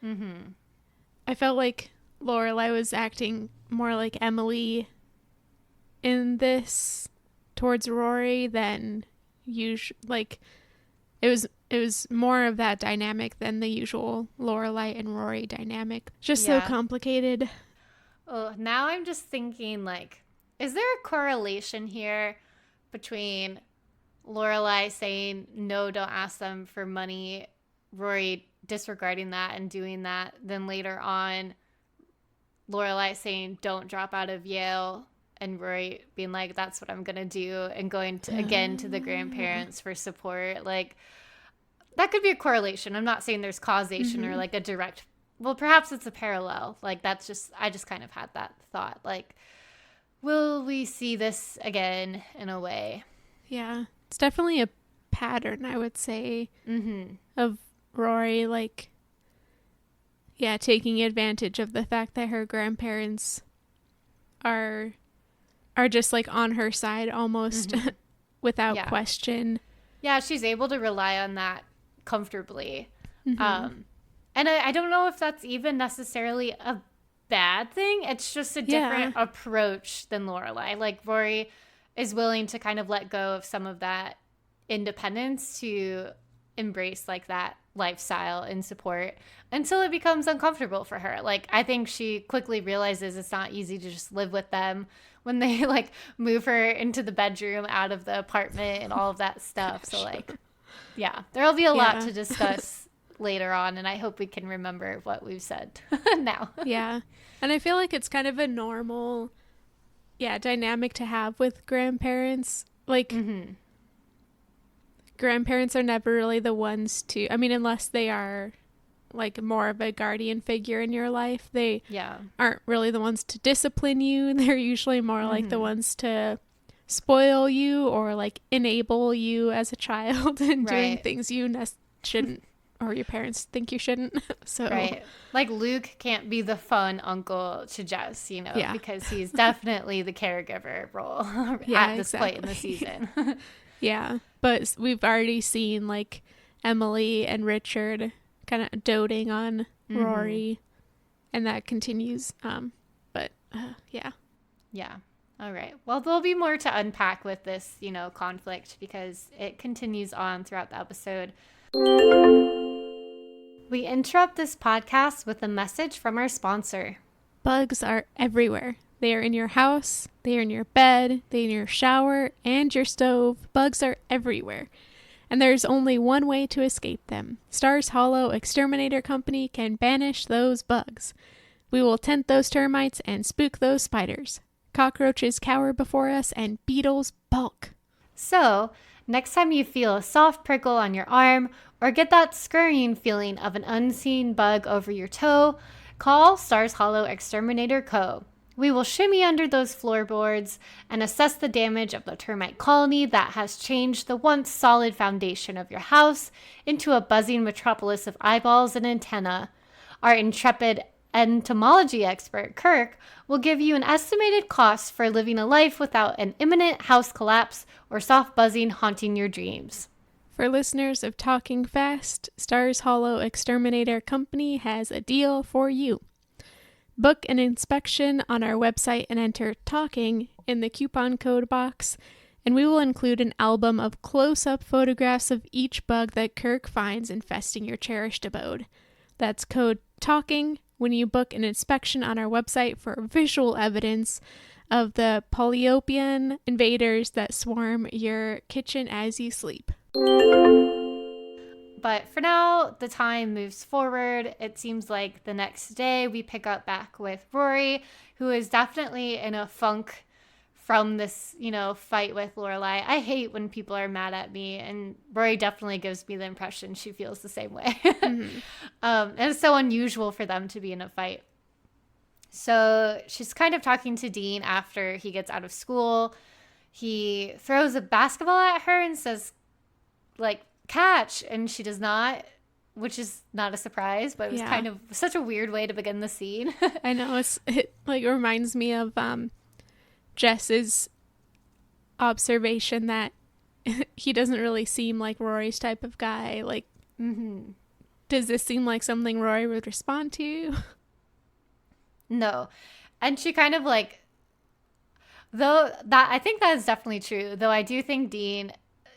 A: I felt like Lorelai was acting more like Emily in this towards Rory than usual. Like it was more of that dynamic than the usual Lorelai and Rory dynamic. Just so complicated.
B: Oh, now I'm just thinking like, is there a correlation here between Lorelai saying no, don't ask them for money, Rory disregarding that and doing that, then later on Lorelai saying don't drop out of Yale, and Rory being like, that's what I'm gonna do, and going to again to the grandparents for support? Like, that could be a correlation. I'm not saying there's causation or like a direct, well, perhaps it's a parallel. Like, that's just, I just kind of had that thought, like, will we see this again in a way?
A: Yeah, it's definitely a pattern, I would say, of Rory, like, yeah, taking advantage of the fact that her grandparents are just like on her side almost without question.
B: Yeah, she's able to rely on that comfortably. And I don't know if that's even necessarily a bad thing. It's just a different approach than Lorelai. Like, Rory is willing to kind of let go of some of that independence to embrace like that lifestyle and support until it becomes uncomfortable for her. Like, I think she quickly realizes it's not easy to just live with them when they like move her into the bedroom out of the apartment and all of that stuff. So like, yeah, there'll be a lot to discuss later on, and I hope we can remember what we've said now.
A: Yeah. And I feel like it's kind of a normal dynamic to have with grandparents. Like, grandparents are never really the ones to, I mean, unless they are like more of a guardian figure in your life, they aren't really the ones to discipline you. They're usually more like the ones to spoil you or like enable you as a child in doing
B: Right.
A: things you shouldn't, or your parents think you shouldn't. So
B: Right. Like Luke can't be the fun uncle to Jess,
A: yeah.
B: because he's definitely the caregiver role
A: Yeah,
B: at this point in the
A: exactly.
B: season.
A: Yeah, but we've already seen like Emily and Richard kind of doting on Rory, and that continues. But yeah.
B: Yeah. All right. Well, there'll be more to unpack with this, conflict because it continues on throughout the episode. We interrupt this podcast with a message from our sponsor.
A: Bugs are everywhere. They are in your house, they are in your bed, they are in your shower, and your stove. Bugs are everywhere. And there's only one way to escape them. Stars Hollow Exterminator Company can banish those bugs. We will tent those termites and spook those spiders. Cockroaches cower before us and beetles balk.
B: So, next time you feel a soft prickle on your arm or get that scurrying feeling of an unseen bug over your toe, call Stars Hollow Exterminator Co. We will shimmy under those floorboards and assess the damage of the termite colony that has changed the once solid foundation of your house into a buzzing metropolis of eyeballs and antennae. Our intrepid entomology expert, Kirk, will give you an estimated cost for living a life without an imminent house collapse or soft buzzing haunting your dreams.
A: For listeners of Talking Fast, Stars Hollow Exterminator Company has a deal for you. Book an inspection on our website and enter TALKING in the coupon code box, and we will include an album of close-up photographs of each bug that Kirk finds infesting your cherished abode. That's code TALKING when you book an inspection on our website for visual evidence of the Polyopian invaders that swarm your kitchen as you sleep.
B: But for now, the time moves forward. It seems like the next day we pick up back with Rory, who is definitely in a funk from this, fight with Lorelai. I hate when people are mad at me, and Rory definitely gives me the impression she feels the same way. And it's so unusual for them to be in a fight. So she's kind of talking to Dean after he gets out of school. He throws a basketball at her and says, like, catch, and she does not, which is not a surprise, but it was kind of such a weird way to begin the scene.
A: I know, it like reminds me of Jess's observation that he doesn't really seem like Rory's type of guy. Like, does this seem like something Rory would respond to?
B: No. And she kind of like, though that I think that is definitely true, though I do think Dean,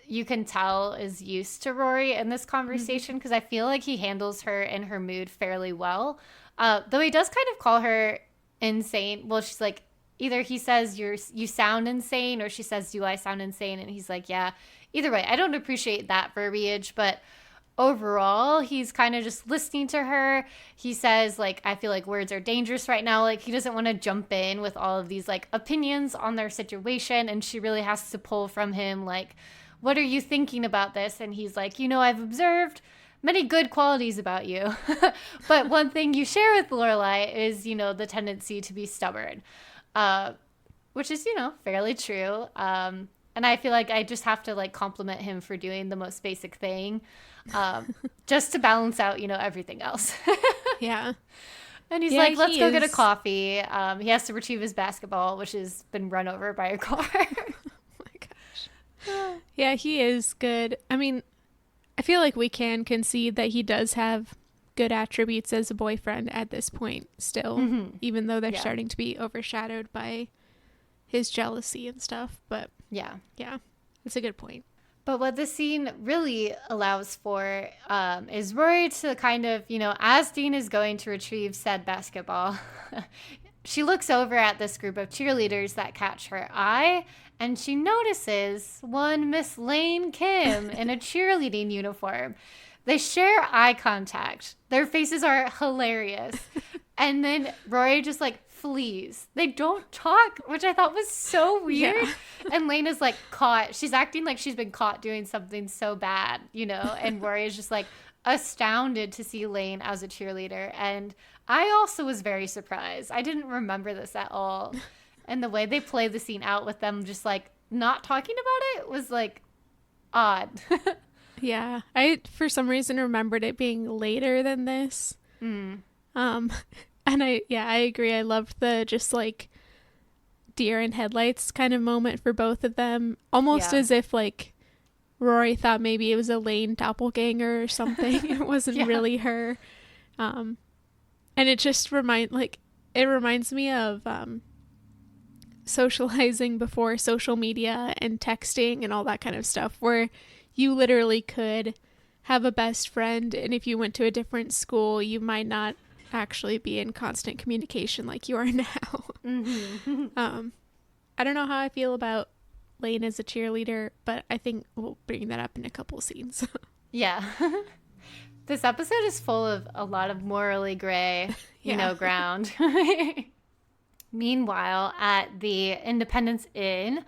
B: you can tell, is used to Rory in this conversation because I feel like he handles her and her mood fairly well. Though he does kind of call her insane. Well, she's like, either he says you sound insane, or she says, do I sound insane? And he's like, yeah. Either way, I don't appreciate that verbiage, but overall, he's kind of just listening to her. He says, like, I feel like words are dangerous right now. Like, he doesn't want to jump in with all of these, like, opinions on their situation, and she really has to pull from him, like, what are you thinking about this? And he's like, I've observed many good qualities about you. But one thing you share with Lorelai is, the tendency to be stubborn, which is, fairly true. And I feel like I just have to, like, compliment him for doing the most basic thing, just to balance out, everything else.
A: Yeah.
B: And he's like, let's go get a coffee. He has to retrieve his basketball, which has been run over by a car.
A: Yeah, he is good. I mean, I feel like we can concede that he does have good attributes as a boyfriend at this point still, even though they're starting to be overshadowed by his jealousy and stuff. But yeah, it's a good point.
B: But what this scene really allows for is Rory to kind of, as Dean is going to retrieve said basketball, she looks over at this group of cheerleaders that catch her eye, and she notices one Miss Lane Kim in a cheerleading uniform. They share eye contact. Their faces are hilarious. And then Rory just, like, flees. They don't talk, which I thought was so weird. Yeah. And Lane is, like, caught. She's acting like she's been caught doing something so bad, and Rory is just, like, astounded to see Lane as a cheerleader. And I also was very surprised. I didn't remember this at all. And the way they play the scene out with them just, like, not talking about it was like odd.
A: Yeah, I for some reason remembered it being later than this. And I agree. I loved the just like deer in headlights kind of moment for both of them, almost as if like Rory thought maybe it was Elaine doppelganger or something. It wasn't really her. And it just reminds me of socializing before social media and texting and all that kind of stuff, where you literally could have a best friend, and if you went to a different school, you might not actually be in constant communication like you are now. I don't know how I feel about Lane as a cheerleader, but I think we'll bring that up in a couple scenes.
B: Yeah. This episode is full of a lot of morally gray, ground. Meanwhile, at the Independence Inn,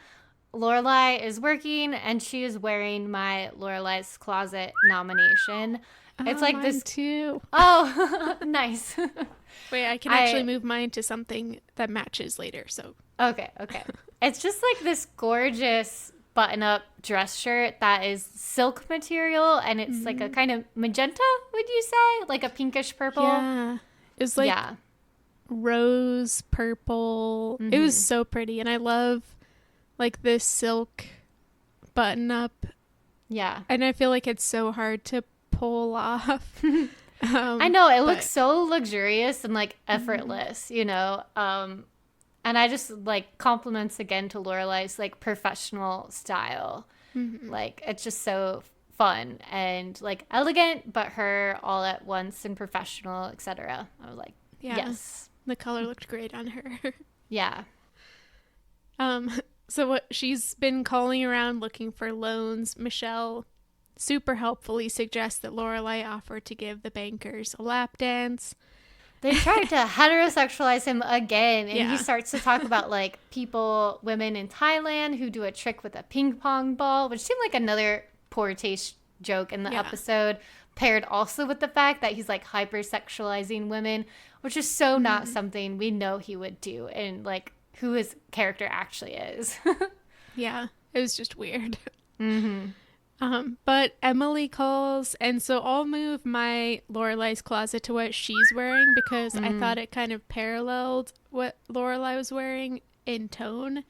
B: Lorelai is working and she is wearing my Lorelai's Closet nomination. It's like
A: mine
B: this
A: too.
B: Oh, nice.
A: Wait, I can actually move mine to something that matches later. So
B: okay. It's just like this gorgeous button-up dress shirt that is silk material, and it's like a kind of magenta. Would you say like a pinkish purple?
A: Yeah, it's like rose purple. It was so pretty, and I love like this silk button-up.
B: Yeah,
A: and I feel like it's so hard to pull off.
B: I know it looks so luxurious and like effortless, and I just like compliments again to Lorelai's like professional style. Like it's just so fun and like elegant, but her all at once and professional, etc. I was like, yes,
A: the color looked great on her.
B: Yeah.
A: So what she's been calling around looking for loans. Michelle super helpfully suggests that Lorelai offer to give the bankers a lap dance.
B: They tried to heterosexualize him again, and he starts to talk about like women in Thailand who do a trick with a ping pong ball, which seemed like another poor taste joke in the episode, paired also with the fact that he's like hypersexualizing women, which is so not something we know he would do, and like who his character actually is.
A: Yeah, it was just weird. But Emily calls, and so I'll move my Lorelai's closet to what she's wearing because I thought it kind of paralleled what Lorelai was wearing in tone.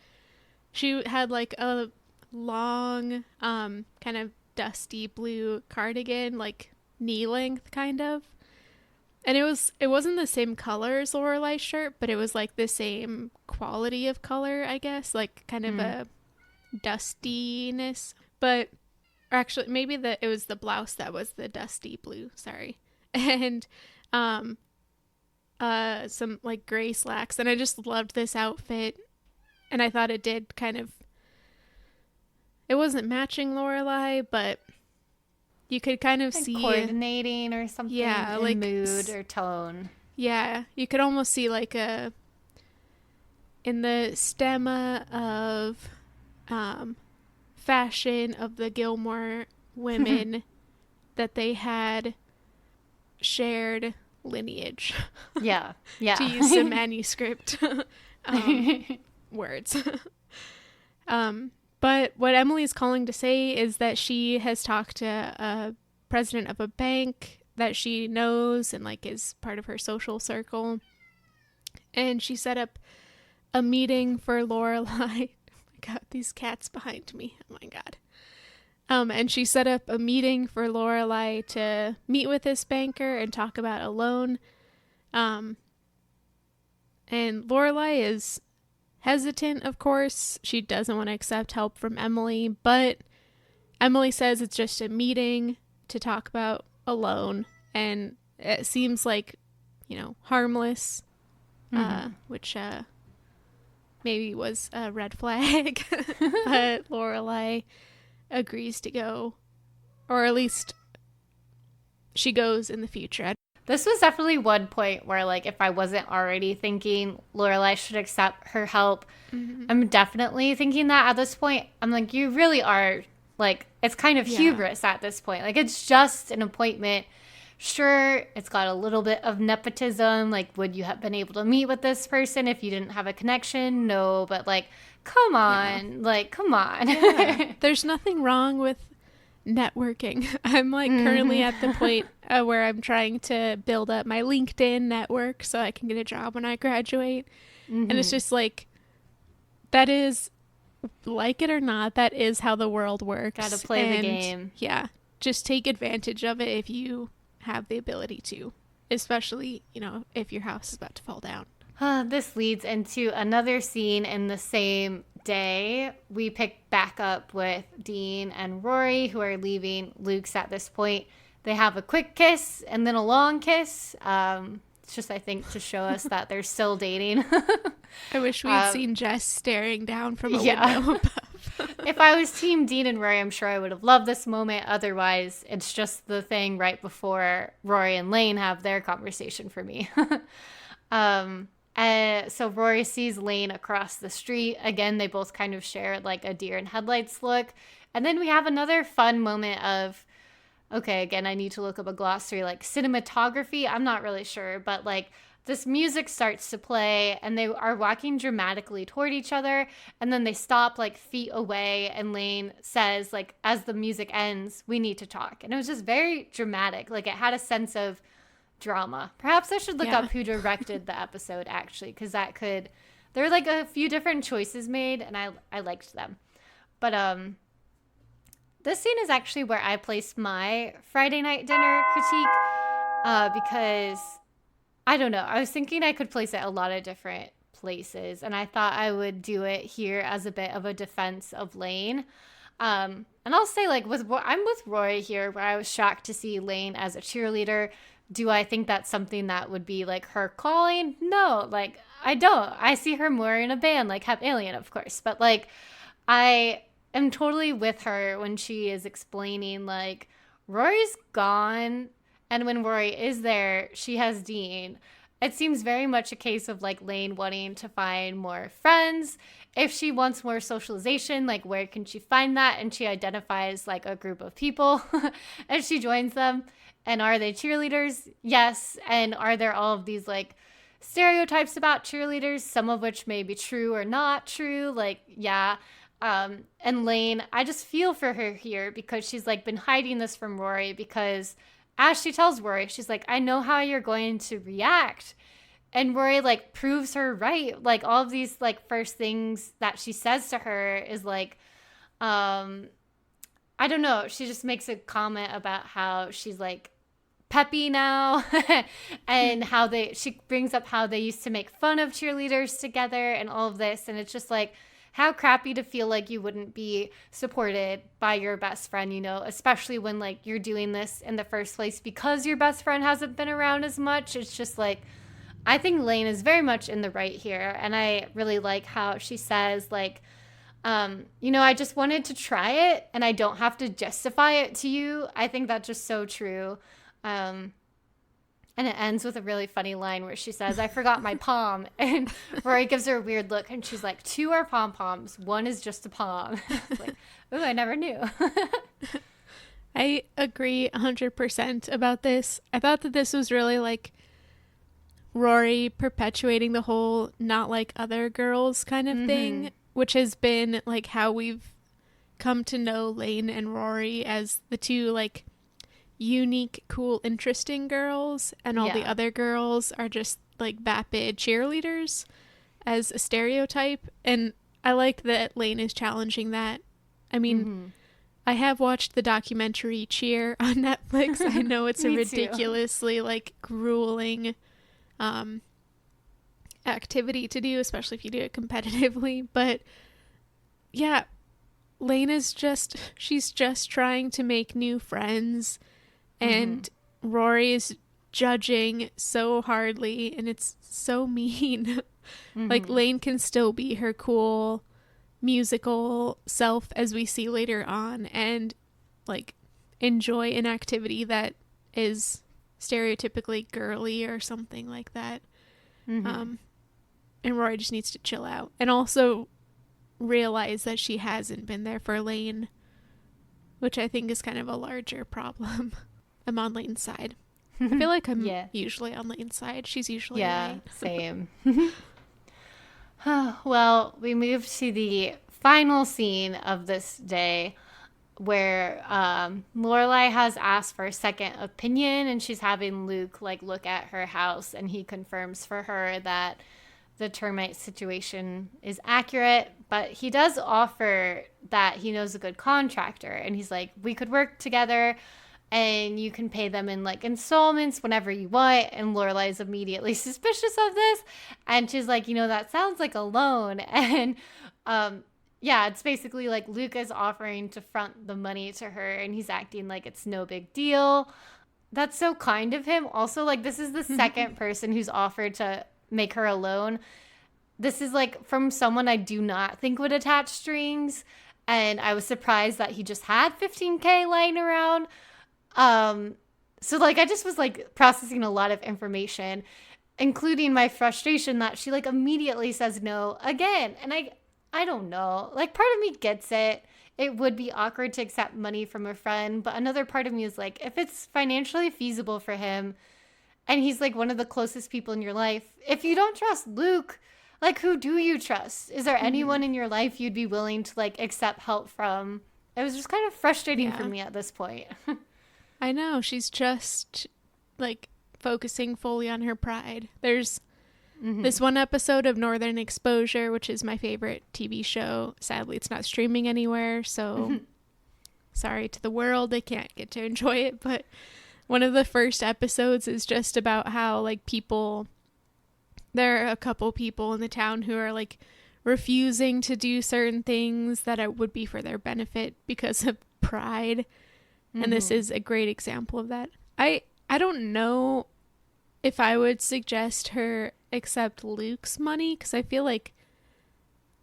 A: She had like a long, kind of dusty blue cardigan, like knee length kind of. And it wasn't the same color as Lorelai's shirt, but it was like the same quality of color, I guess, like kind of a dustiness. But actually, maybe it was the blouse that was the dusty blue. Sorry, and some like gray slacks, and I just loved this outfit, and I thought it did kind of. It wasn't matching Lorelai, but you could kind of see
B: coordinating or something. Yeah, like mood or tone.
A: Yeah, you could almost see like in the stemma of fashion of the Gilmore women that they had shared lineage.
B: Yeah.
A: To use some manuscript words. But what Emily's calling to say is that she has talked to a president of a bank that she knows and like is part of her social circle. And she set up a meeting for Lorelai. God, these cats behind me. Oh my God. And she set up a meeting for Lorelai to meet with this banker and talk about a loan. And Lorelai is hesitant, of course. She doesn't want to accept help from Emily, but Emily says it's just a meeting to talk about a loan, and it seems like, harmless, which maybe was a red flag, but Lorelai agrees to go, or at least she goes in the future.
B: This was definitely one point where, like, if I wasn't already thinking Lorelai should accept her help, I'm definitely thinking that at this point. I'm like, you really are, like, it's kind of hubris at this point. Like, it's just an appointment. Sure, it's got a little bit of nepotism. Like, would you have been able to meet with this person if you didn't have a connection? No, but, like, come on. Like, come on.
A: Yeah. There's nothing wrong with networking. I'm like currently at the point where I'm trying to build up my LinkedIn network so I can get a job when I graduate. And it's just like, that is, like it or not, that is how the world works.
B: Gotta play the game.
A: Yeah. Just take advantage of it if you have the ability to, especially, you know, if your house is about to fall down.
B: This leads into another scene in the same day. We pick back up with Dean and Rory, who are leaving Luke's at this point. They have a quick kiss and then a long kiss. It's just, I think, to show us that they're still dating.
A: I wish we'd seen Jess staring down from a window.
B: If I was Team Dean and Rory, I'm sure I would have loved this moment. Otherwise, it's just the thing right before Rory and Lane have their conversation for me. So Rory sees Lane across the street. Again, they both kind of share like a deer in headlights look. And then we have another fun moment of, okay, again, I need to look up a glossary, like cinematography. I'm not really sure, but like this music starts to play and they are walking dramatically toward each other. And then they stop like feet away. And Lane says, like, as the music ends, we need to talk. And it was just very dramatic. Like, it had a sense of drama. Perhaps I should look up who directed the episode, actually, because that could, there were like a few different choices made and I liked them. But this scene is actually where I placed my Friday night dinner critique, because I don't know, I was thinking I could place it a lot of different places, and I thought I would do it here as a bit of a defense of Lane. And I'll say, like, I'm with Rory here, where I was shocked to see Lane as a cheerleader. Do I think that's something that would be like her calling? No, like, I don't. I see her more in a band like Hep Alien, of course. But like, I am totally with her when she is explaining, like, Rory's gone. And when Rory is there, she has Dean. It seems very much a case of like Lane wanting to find more friends. If she wants more socialization, like, where can she find that? And she identifies like a group of people and she joins them. And are they cheerleaders? Yes. And are there all of these like stereotypes about cheerleaders, some of which may be true or not true? Like, yeah. And Lane, I just feel for her here because she's like been hiding this from Rory, because as she tells Rory, she's like, I know how you're going to react. And Rory like proves her right. Like, all of these like first things that she says to her is like, I don't know. She just makes a comment about how she's like peppy now and how she brings up how they used to make fun of cheerleaders together and all of this. And it's just like, how crappy to feel like you wouldn't be supported by your best friend, you know, especially when like you're doing this in the first place because your best friend hasn't been around as much. It's just like, I think Lane is very much in the right here. And I really like how she says, like, you know, I just wanted to try it and I don't have to justify it to you. I think that's just so true. And it ends with a really funny line where she says, I forgot my pom. And Rory gives her a weird look and she's like, 2 are pom-poms. 1 is just a pom. Like, ooh, I never knew.
A: I agree 100% about this. I thought that this was really like Rory perpetuating the whole not like other girls kind of thing, which has been like how we've come to know Lane and Rory as the two like unique, cool, interesting girls, and all the other girls are just like vapid cheerleaders as a stereotype. And I like that Lane is challenging that. I mean, I have watched the documentary Cheer on Netflix. I know it's a ridiculously like grueling activity to do, especially if you do it competitively. But yeah, Lane is she's just trying to make new friends. And Rory is judging so hardly, and it's so mean. Like, Lane can still be her cool musical self, as we see later on, and like enjoy an activity that is stereotypically girly or something like that. And Rory just needs to chill out and also realize that she hasn't been there for Lane, which I think is kind of a larger problem. I'm on Lane's side. I feel like I'm usually on Lane's side. She's usually right.
B: Same. Well, we move to the final scene of this day where Lorelai has asked for a second opinion, and she's having Luke like look at her house, and he confirms for her that the termite situation is accurate, but he does offer that he knows a good contractor, and he's like, we could work together and you can pay them in like installments whenever you want. And Lorelai is immediately suspicious of this, and she's like, that sounds like a loan. And yeah, it's basically like Luke is offering to front the money to her, and he's acting like it's no big deal. That's so kind of him. Also, like, this is the second person who's offered to make her a loan. This is like from someone I do not think would attach strings, and I was surprised that he just had $15K lying around. So like I just was like processing a lot of information, including my frustration that she like immediately says no again. And I don't know, like part of me gets it. It would be awkward to accept money from a friend, but another part of me is like, if it's financially feasible for him and he's like one of the closest people in your life, if you don't trust Luke, like who do you trust? Is there anyone in your life you'd be willing to like accept help from? It was just kind of frustrating for me at this point.
A: I know, she's just like focusing fully on her pride. There's this one episode of Northern Exposure, which is my favorite TV show. Sadly, it's not streaming anywhere, so sorry to the world, they can't get to enjoy it. But one of the first episodes is just about how like there are a couple people in the town who are like refusing to do certain things that would be for their benefit because of pride. And this is a great example of that. I don't know if I would suggest her accept Luke's money, because I feel like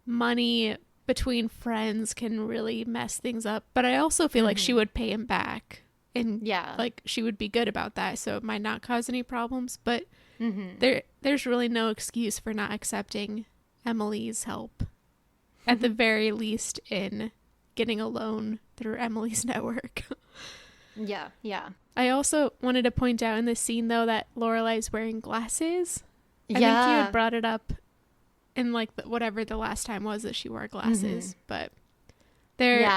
A: money between friends can really mess things up. But I also feel like she would pay him back. And like she would be good about that, so it might not cause any problems. But there's really no excuse for not accepting Emily's help, at the very least in getting a loan through Emily's network.
B: Yeah.
A: I also wanted to point out in this scene, though, that Lorelai's wearing glasses. I think you had brought it up in, like, whatever the last time was that she wore glasses. But they're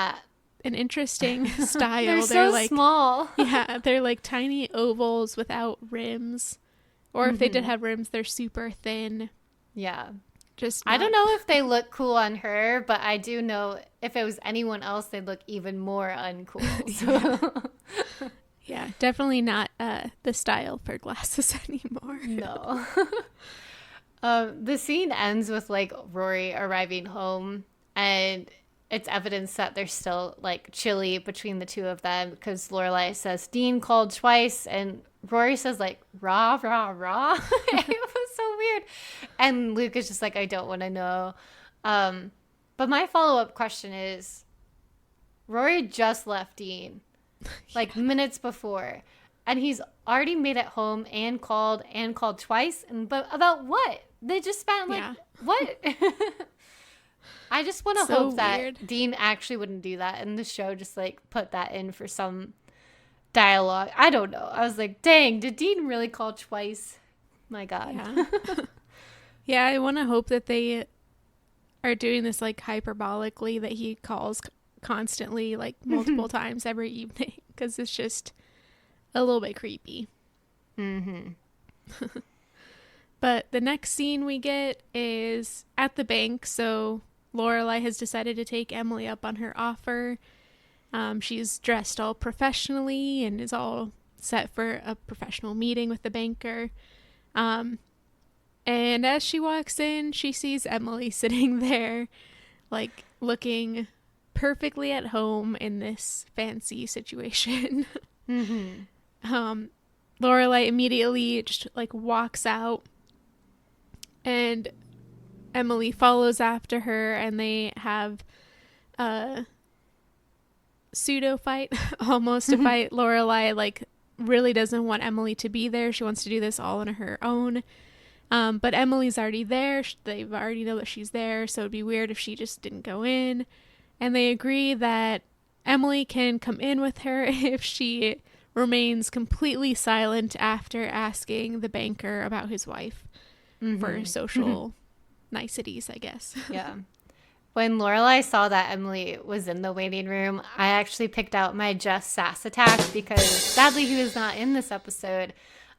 A: an interesting style.
B: They're so
A: like, small. Yeah, they're, like, tiny ovals without rims. Or if they did have rims, they're super thin.
B: Yeah.
A: I
B: don't know if they look cool on her, but I do know if it was anyone else, they'd look even more uncool. So.
A: Yeah, definitely not the style for glasses anymore.
B: No. The scene ends with like Rory arriving home, and it's evidence that there's still like chilly between the two of them, because Lorelai says Dean called twice, and Rory says like rah rah rah. It was so weird, and Luke is just like, I don't want to know. But my follow-up question is, Rory just left Dean like minutes before, and he's already made it home and called twice, but about what? They just spent like what? I just want to hope that Dean actually wouldn't do that, and the show just like put that in for some dialogue. I don't know. I was like, dang, did Dean really call twice? My God.
A: Yeah, yeah, I want to hope that they are doing this like hyperbolically, that he calls constantly, like multiple times every evening, because it's just a little bit creepy. But the next scene we get is at the bank. So Lorelai has decided to take Emily up on her offer. She's dressed all professionally and is all set for a professional meeting with the banker. And as she walks in, she sees Emily sitting there, like looking perfectly at home in this fancy situation. Lorelai immediately just like walks out, and Emily follows after her, and they have a pseudo fight, almost a fight. Lorelai like really doesn't want Emily to be there. She wants to do this all on her own. But Emily's already there. They already know that she's there, so it'd be weird if she just didn't go in. And they agree that Emily can come in with her if she remains completely silent after asking the banker about his wife for social niceties, I guess.
B: Yeah. When Lorelai saw that Emily was in the waiting room, I actually picked out my Just Sass attack because sadly he was not in this episode.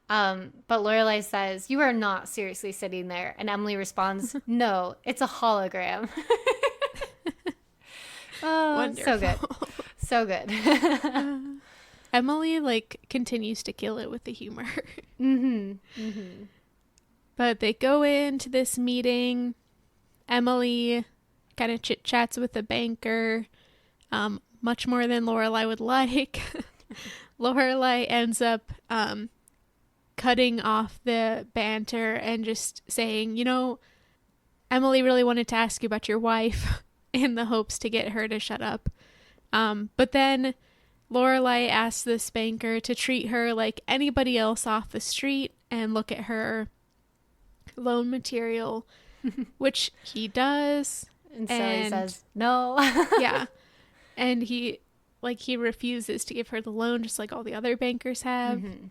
B: But Lorelai says, "You are not seriously sitting there." And Emily responds, "No, it's a hologram." Oh,
A: Wonderful.
B: so good. So good.
A: Emily, like, continues to kill it with the humor.
B: Mm-hmm. Mm-hmm.
A: But they go into this meeting. Emily kind of chit-chats with the banker, much more than Lorelai would like. Lorelai ends up cutting off the banter and just saying, Emily really wanted to ask you about your wife in the hopes to get her to shut up. But then Lorelai asks this banker to treat her like anybody else off the street and look at her loan material, which he does.
B: And so he says, no.
A: Yeah. And he refuses to give her the loan just like all the other bankers have.
B: Mm-hmm.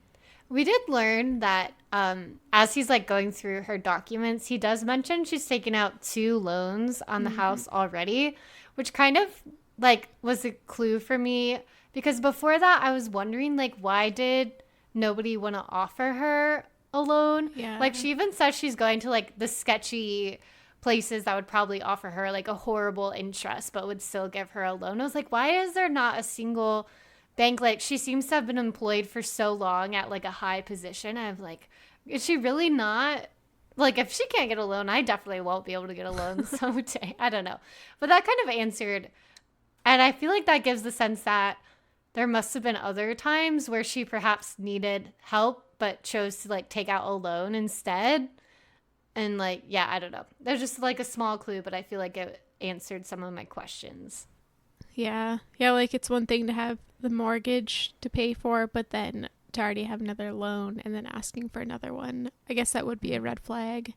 B: We did learn that as he's like going through her documents, he does mention she's taken out 2 loans on the house already, which kind of like was a clue for me, because before that I was wondering like, why did nobody want to offer her a loan?
A: Yeah.
B: Like she even says she's going to like the sketchy places that would probably offer her like a horrible interest but would still give her a loan. I was like, why is there not a single bank? Like she seems to have been employed for so long at like a high position. I'm like, is she really not? Like if she can't get a loan, I definitely won't be able to get a loan someday. I don't know. But that kind of answered. And I feel like that gives the sense that there must have been other times where she perhaps needed help but chose to like take out a loan instead. And like, yeah, I don't know. There's just like a small clue, but I feel like it answered some of my questions.
A: Yeah. Yeah, like it's one thing to have the mortgage to pay for, but then to already have another loan and then asking for another one. I guess that would be a red flag.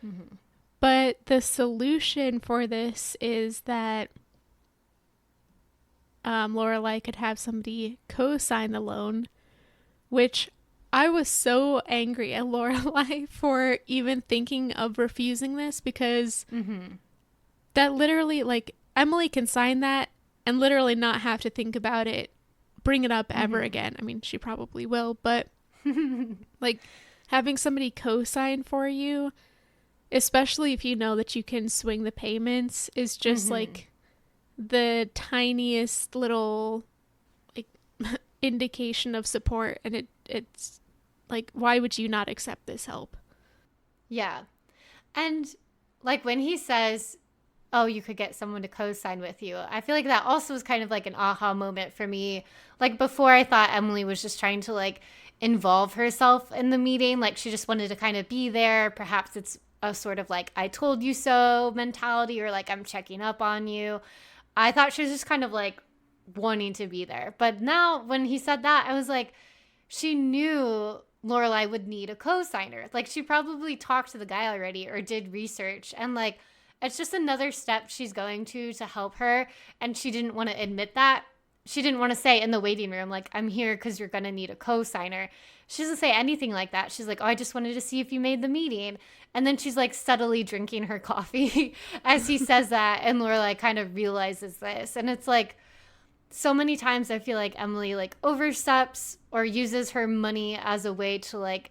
B: Mm-hmm.
A: But the solution for this is that Lorelai could have somebody co-sign the loan, which I was so angry at Lorelai for even thinking of refusing this, because that literally, like, Emily can sign that and literally not have to think about it, bring it up ever again. I mean, she probably will, but like having somebody co-sign for you, especially if you know that you can swing the payments, is just like the tiniest little like indication of support. And it's like, why would you not accept this help?
B: Yeah. And like when he says, oh, you could get someone to co-sign with you, I feel like that also was kind of like an aha moment for me. Like before, I thought Emily was just trying to like involve herself in the meeting. Like she just wanted to kind of be there. Perhaps it's a sort of like, I told you so mentality, or like, I'm checking up on you. I thought she was just kind of like wanting to be there. But now when he said that, I was like, she knew Lorelai would need a co-signer. Like she probably talked to the guy already or did research, and like it's just another step she's going to help her. And she didn't want to admit that. She didn't want to say in the waiting room, like, I'm here because you're going to need a co-signer. She doesn't say anything like that. She's like, oh, I just wanted to see if you made the meeting. And then she's like subtly drinking her coffee as he says that. And Lorelai kind of realizes this. And it's like, so many times I feel like Emily like oversteps or uses her money as a way to like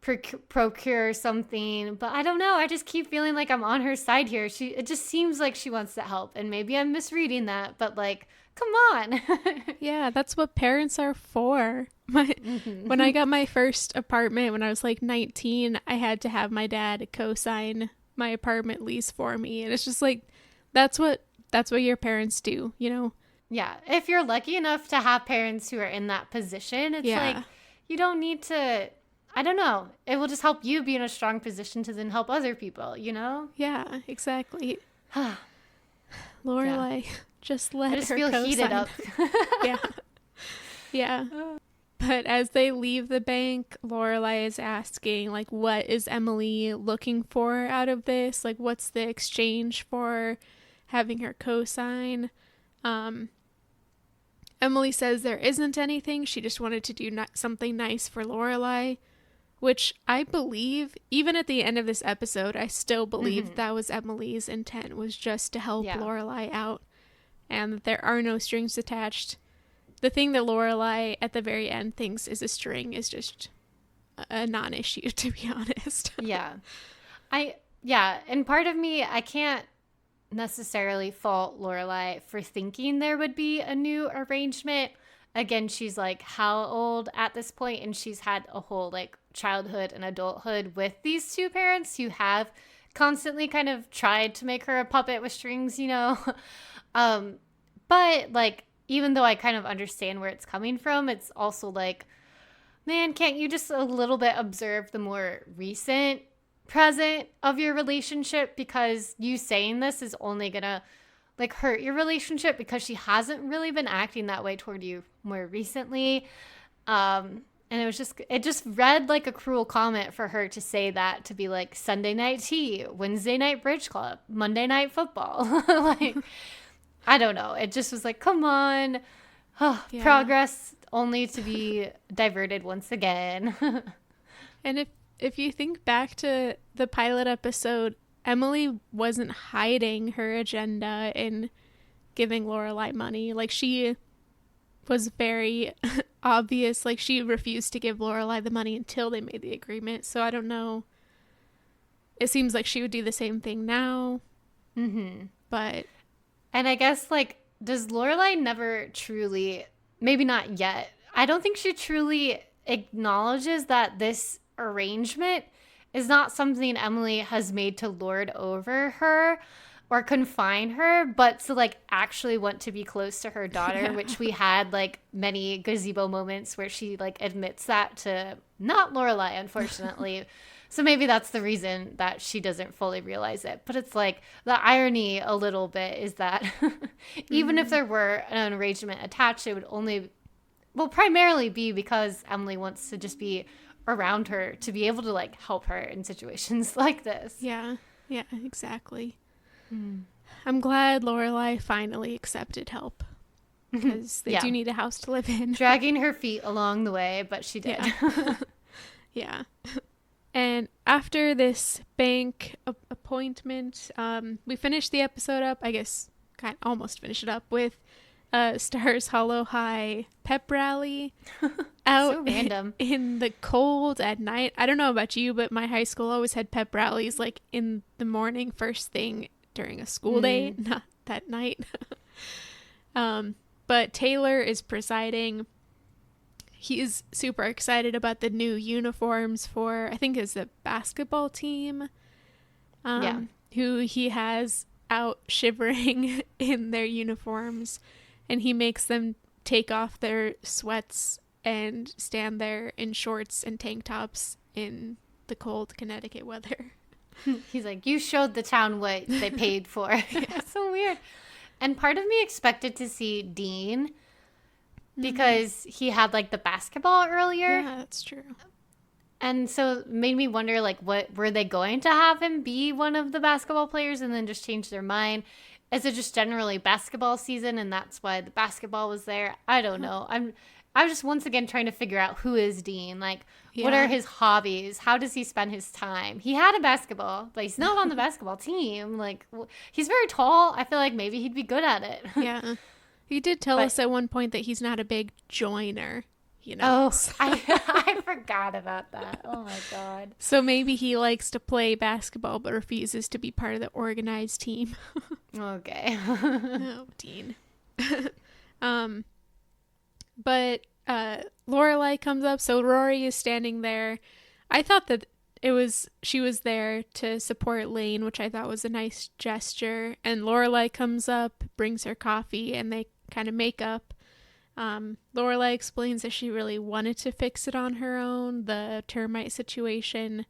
B: procure something, but I don't know. I just keep feeling like I'm on her side here. It just seems like she wants to help, and maybe I'm misreading that, but like, come on.
A: Yeah, that's what parents are for. When I got my first apartment when I was like 19, I had to have my dad co-sign my apartment lease for me, and it's just like that's what your parents do, you know?
B: Yeah, if you're lucky enough to have parents who are in that position, it's like you don't need to. I don't know. It will just help you be in a strong position to then help other people, you know?
A: Yeah, exactly. Lorelai, just let her
B: I just feel
A: co-sign.
B: heated up.
A: Yeah. Yeah. But as they leave the bank, Lorelai is asking, like, what is Emily looking for out of this? Like, what's the exchange for having her co-sign? Emily says there isn't anything. She just wanted to do something nice for Lorelai. which I believe, even at the end of this episode, I still believe that was Emily's intent, was just to help Lorelai out, and that there are no strings attached. The thing that Lorelai at the very end thinks is a string is just a non-issue, to be honest.
B: And part of me, I can't necessarily fault Lorelai for thinking there would be a new arrangement. Again, she's like how old at this point, and she's had a whole like childhood and adulthood with these two parents who have constantly kind of tried to make her a puppet with strings, you know. But like, even though I kind of understand where it's coming from, it's also like, man, can't you just a little bit observe the more recent present of your relationship? Because you saying this is only gonna like hurt your relationship, because she hasn't really been acting that way toward you more recently. And it just read like a cruel comment for her to say that, to be like Sunday night tea, Wednesday night bridge club, Monday night football. Like, I don't know. It just was like, come on. Progress only to be diverted once again.
A: And if you think back to the pilot episode, Emily wasn't hiding her agenda in giving Lorelai money. Like, she was very obvious. Like, she refused to give Lorelai the money until they made the agreement. So I don't know. It seems like she would do the same thing now. But...
B: And I guess, like, does Lorelai never truly, maybe not yet, I don't think she truly acknowledges that this arrangement is not something Emily has made to lord over her or confine her, but to like actually want to be close to her daughter, which we had like many gazebo moments where she like admits that to not Lorelai, unfortunately. So maybe that's the reason that she doesn't fully realize it. But it's like the irony a little bit is that even if there were an arrangement attached, it would only, well, primarily be because Emily wants to just be around her to be able to like help her in situations like this.
A: Yeah, exactly. I'm glad Lorelai finally accepted help, because they do need a house to live in.
B: Dragging her feet along the way, but she did.
A: Yeah. And after this bank appointment, we finished the episode up, I guess, kind of almost finished it up with Stars Hollow High pep rally out
B: so random.
A: In the cold at night. I don't know about you, but my high school always had pep rallies like in the morning, first thing during a school day, not that night. But Taylor is presiding. He's super excited about the new uniforms for, I think it's the basketball team, who he has out shivering in their uniforms, and he makes them take off their sweats and stand there in shorts and tank tops in the cold Connecticut weather.
B: He's like, you showed the town what they paid for. It's so weird. And part of me expected to see Dean, because he had like the basketball earlier.
A: Yeah, that's true.
B: And so it made me wonder, like, what were they going to have him be one of the basketball players and then just change their mind? Is it just generally basketball season and that's why the basketball was there? I don't know. I'm just once again trying to figure out who is Dean. Like, what are his hobbies? How does he spend his time? He had a basketball, but he's not on the basketball team. Like, he's very tall. I feel like maybe he'd be good at it.
A: Yeah. He did tell us at one point that he's not a big joiner, you know.
B: Oh, I forgot about that. Oh, my God.
A: So maybe he likes to play basketball but refuses to be part of the organized team.
B: Okay.
A: Oh, Dean. But Lorelai comes up, so Rory is standing there. I thought that she was there to support Lane, which I thought was a nice gesture. And Lorelai comes up, brings her coffee, and they kind of make up. Lorelai explains that she really wanted to fix it on her own, the termite situation.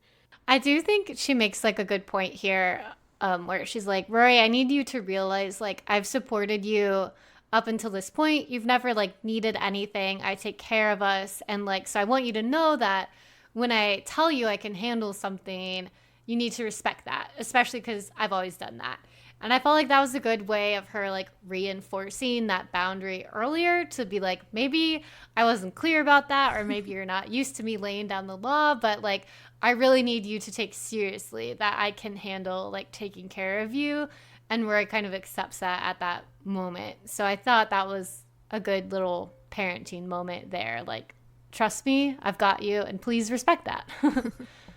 B: I do think she makes like a good point here, where she's like, Rory, I need you to realize, like, I've supported you up until this point. You've never like needed anything. I take care of us. And like, so I want you to know that when I tell you I can handle something, you need to respect that, especially because I've always done that. And I felt like that was a good way of her like reinforcing that boundary earlier, to be like, maybe I wasn't clear about that, or maybe you're not used to me laying down the law, but like I really need you to take seriously that I can handle like taking care of you. And Rory kind of accepts that at that moment. So I thought that was a good little parenting moment there. Like, trust me, I've got you, and please respect that.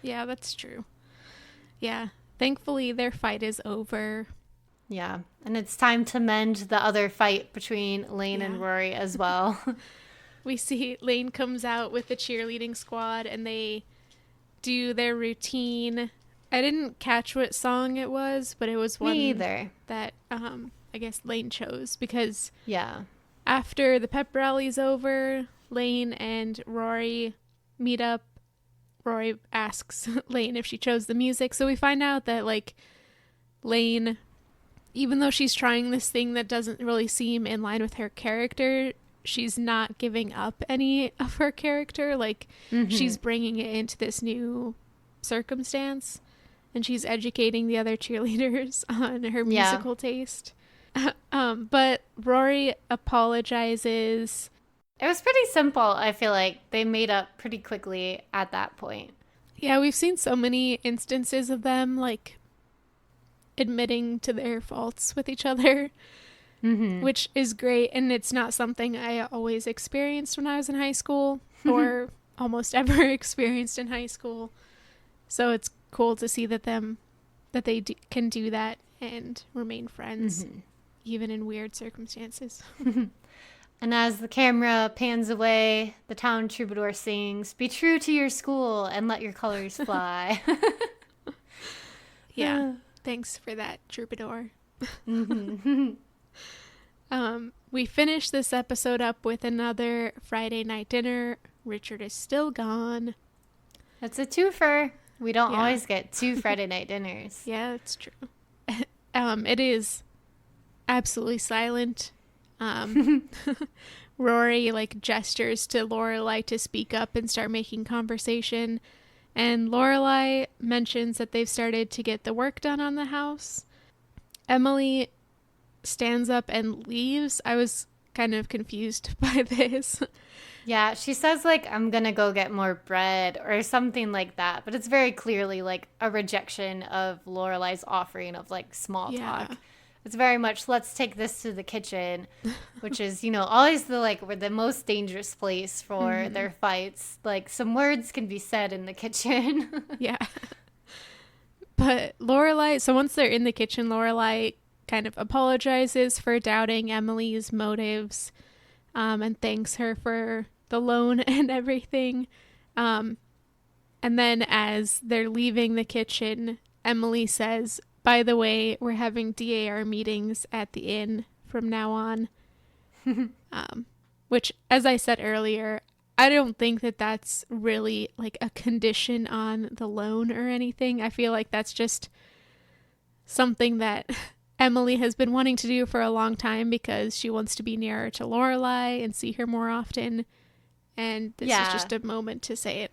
A: Yeah, that's true. Yeah. Thankfully, their fight is over.
B: Yeah. And it's time to mend the other fight between Lane and Rory as well.
A: We see Lane comes out with the cheerleading squad and they do their routine. I didn't catch what song it was, but it was one
B: Me either.
A: that I guess Lane chose because
B: Yeah.
A: after the pep rally's over, Lane and Rory meet up. Rory asks Lane if she chose the music. So we find out that like Lane, even though she's trying this thing that doesn't really seem in line with her character, she's not giving up any of her character. Like she's bringing it into this new circumstance. And she's educating the other cheerleaders on her musical taste. But Rory apologizes.
B: It was pretty simple. I feel like they made up pretty quickly at that point.
A: Yeah, we've seen so many instances of them, like, admitting to their faults with each other, which is great. And it's not something I always experienced when I was in high school or almost ever experienced in high school. So it's cool to see that they can do that and remain friends, even in weird circumstances.
B: And as the camera pans away, the town troubadour sings, "Be true to your school and let your colors fly."
A: Yeah, thanks for that, troubadour. We finish this episode up with another Friday night dinner. Richard is still gone.
B: That's a twofer. We don't always get 2 Friday night dinners.
A: Yeah, that's true. It is absolutely silent. Rory like gestures to Lorelai to speak up and start making conversation, and Lorelai mentions that they've started to get the work done on the house. Emily stands up and leaves. I was kind of confused by this.
B: Yeah, she says, like, I'm gonna go get more bread or something like that. But it's very clearly, like, a rejection of Lorelai's offering of, like, small talk. It's very much, let's take this to the kitchen, which is, you know, always the most dangerous place for their fights. Like, some words can be said in the kitchen.
A: Yeah. But Lorelai, so once they're in the kitchen, Lorelai kind of apologizes for doubting Emily's motives, and thanks her for the loan and everything. And then as they're leaving the kitchen, Emily says, "By the way, we're having DAR meetings at the inn from now on." Which, as I said earlier, I don't think that that's really like a condition on the loan or anything. I feel like that's just something that Emily has been wanting to do for a long time because she wants to be nearer to Lorelai and see her more often. And this is just a moment to say it.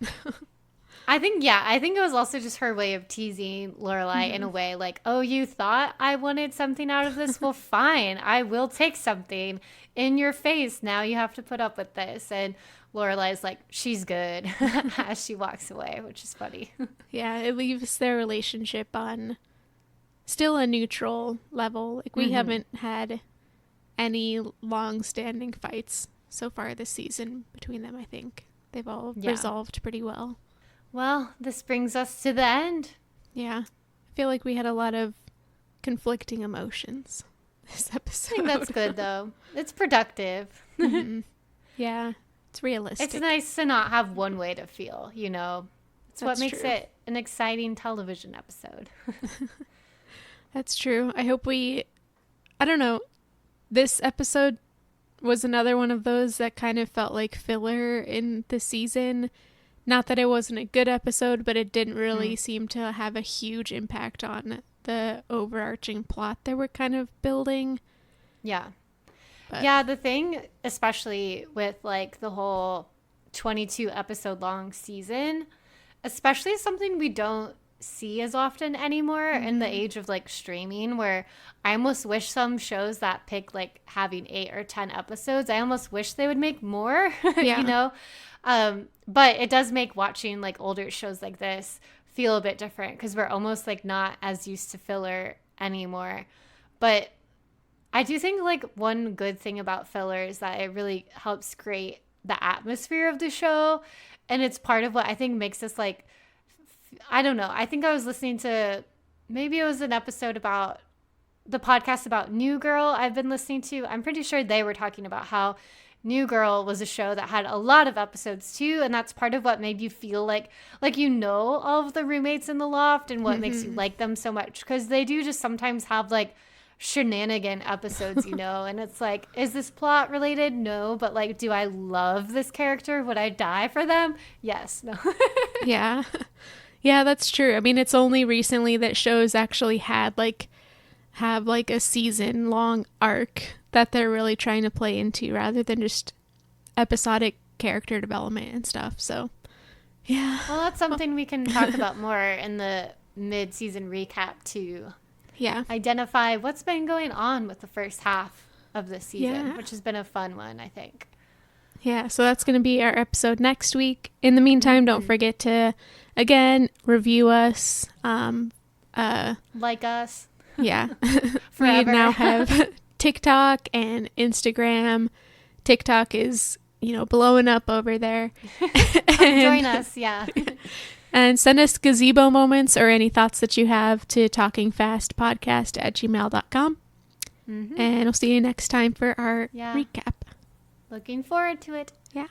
B: I think it was also just her way of teasing Lorelai in a way, like, oh, you thought I wanted something out of this? Well, fine. I will take something in your face. Now you have to put up with this. And Lorelai's like, she's good as she walks away, which is funny. Yeah,
A: it leaves their relationship on still a neutral level. Like, we haven't had any long-standing fights so far this season between them, I think. They've all resolved pretty well.
B: Well, this brings us to the end.
A: Yeah. I feel like we had a lot of conflicting emotions this episode.
B: I think that's good, though. It's productive.
A: Yeah. It's realistic.
B: It's nice to not have one way to feel, you know? It's what makes
A: true.
B: it an exciting television episode.
A: That's true. I hope I don't know, this episode was another one of those that kind of felt like filler in the season. Not that it wasn't a good episode, but it didn't really seem to have a huge impact on the overarching plot that we're kind of building.
B: Yeah. But yeah, the thing, especially with like the whole 22 episode long season, especially something we don't see as often anymore in the age of like streaming, where I almost wish some shows that pick like having 8 or 10 episodes, I almost wish they would make more,
A: Yeah.
B: you know? But it does make watching like older shows like this feel a bit different because we're almost like not as used to filler anymore. But I do think like one good thing about filler is that it really helps create the atmosphere of the show. And it's part of what I think makes us like, I don't know. I think I was listening to, maybe it was an episode about the podcast about New Girl I've been listening to. I'm pretty sure they were talking about how New Girl was a show that had a lot of episodes too, and that's part of what made you feel like you know all of the roommates in the loft and what makes you like them so much, because they do just sometimes have like shenanigan episodes, you know, and it's like, is this plot related? No, but like, do I love this character? Would I die for them? Yes. No.
A: Yeah. Yeah, that's true. I mean, it's only recently that shows actually have like a season long arc that they're really trying to play into rather than just episodic character development and stuff. So, yeah.
B: Well, that's something we can talk about more in the mid-season recap to identify what's been going on with the first half of the season, which has been a fun one, I think.
A: Yeah, so that's going to be our episode next week. In the meantime, don't forget to, again, review us.
B: Like us.
A: Yeah.
B: We
A: now have TikTok and Instagram. TikTok is, blowing up over there.
B: Join us, yeah.
A: And send us gazebo moments or any thoughts that you have to talkingfastpodcast@gmail.com. And we'll see you next time for our recap.
B: Looking forward to it.
A: Yeah.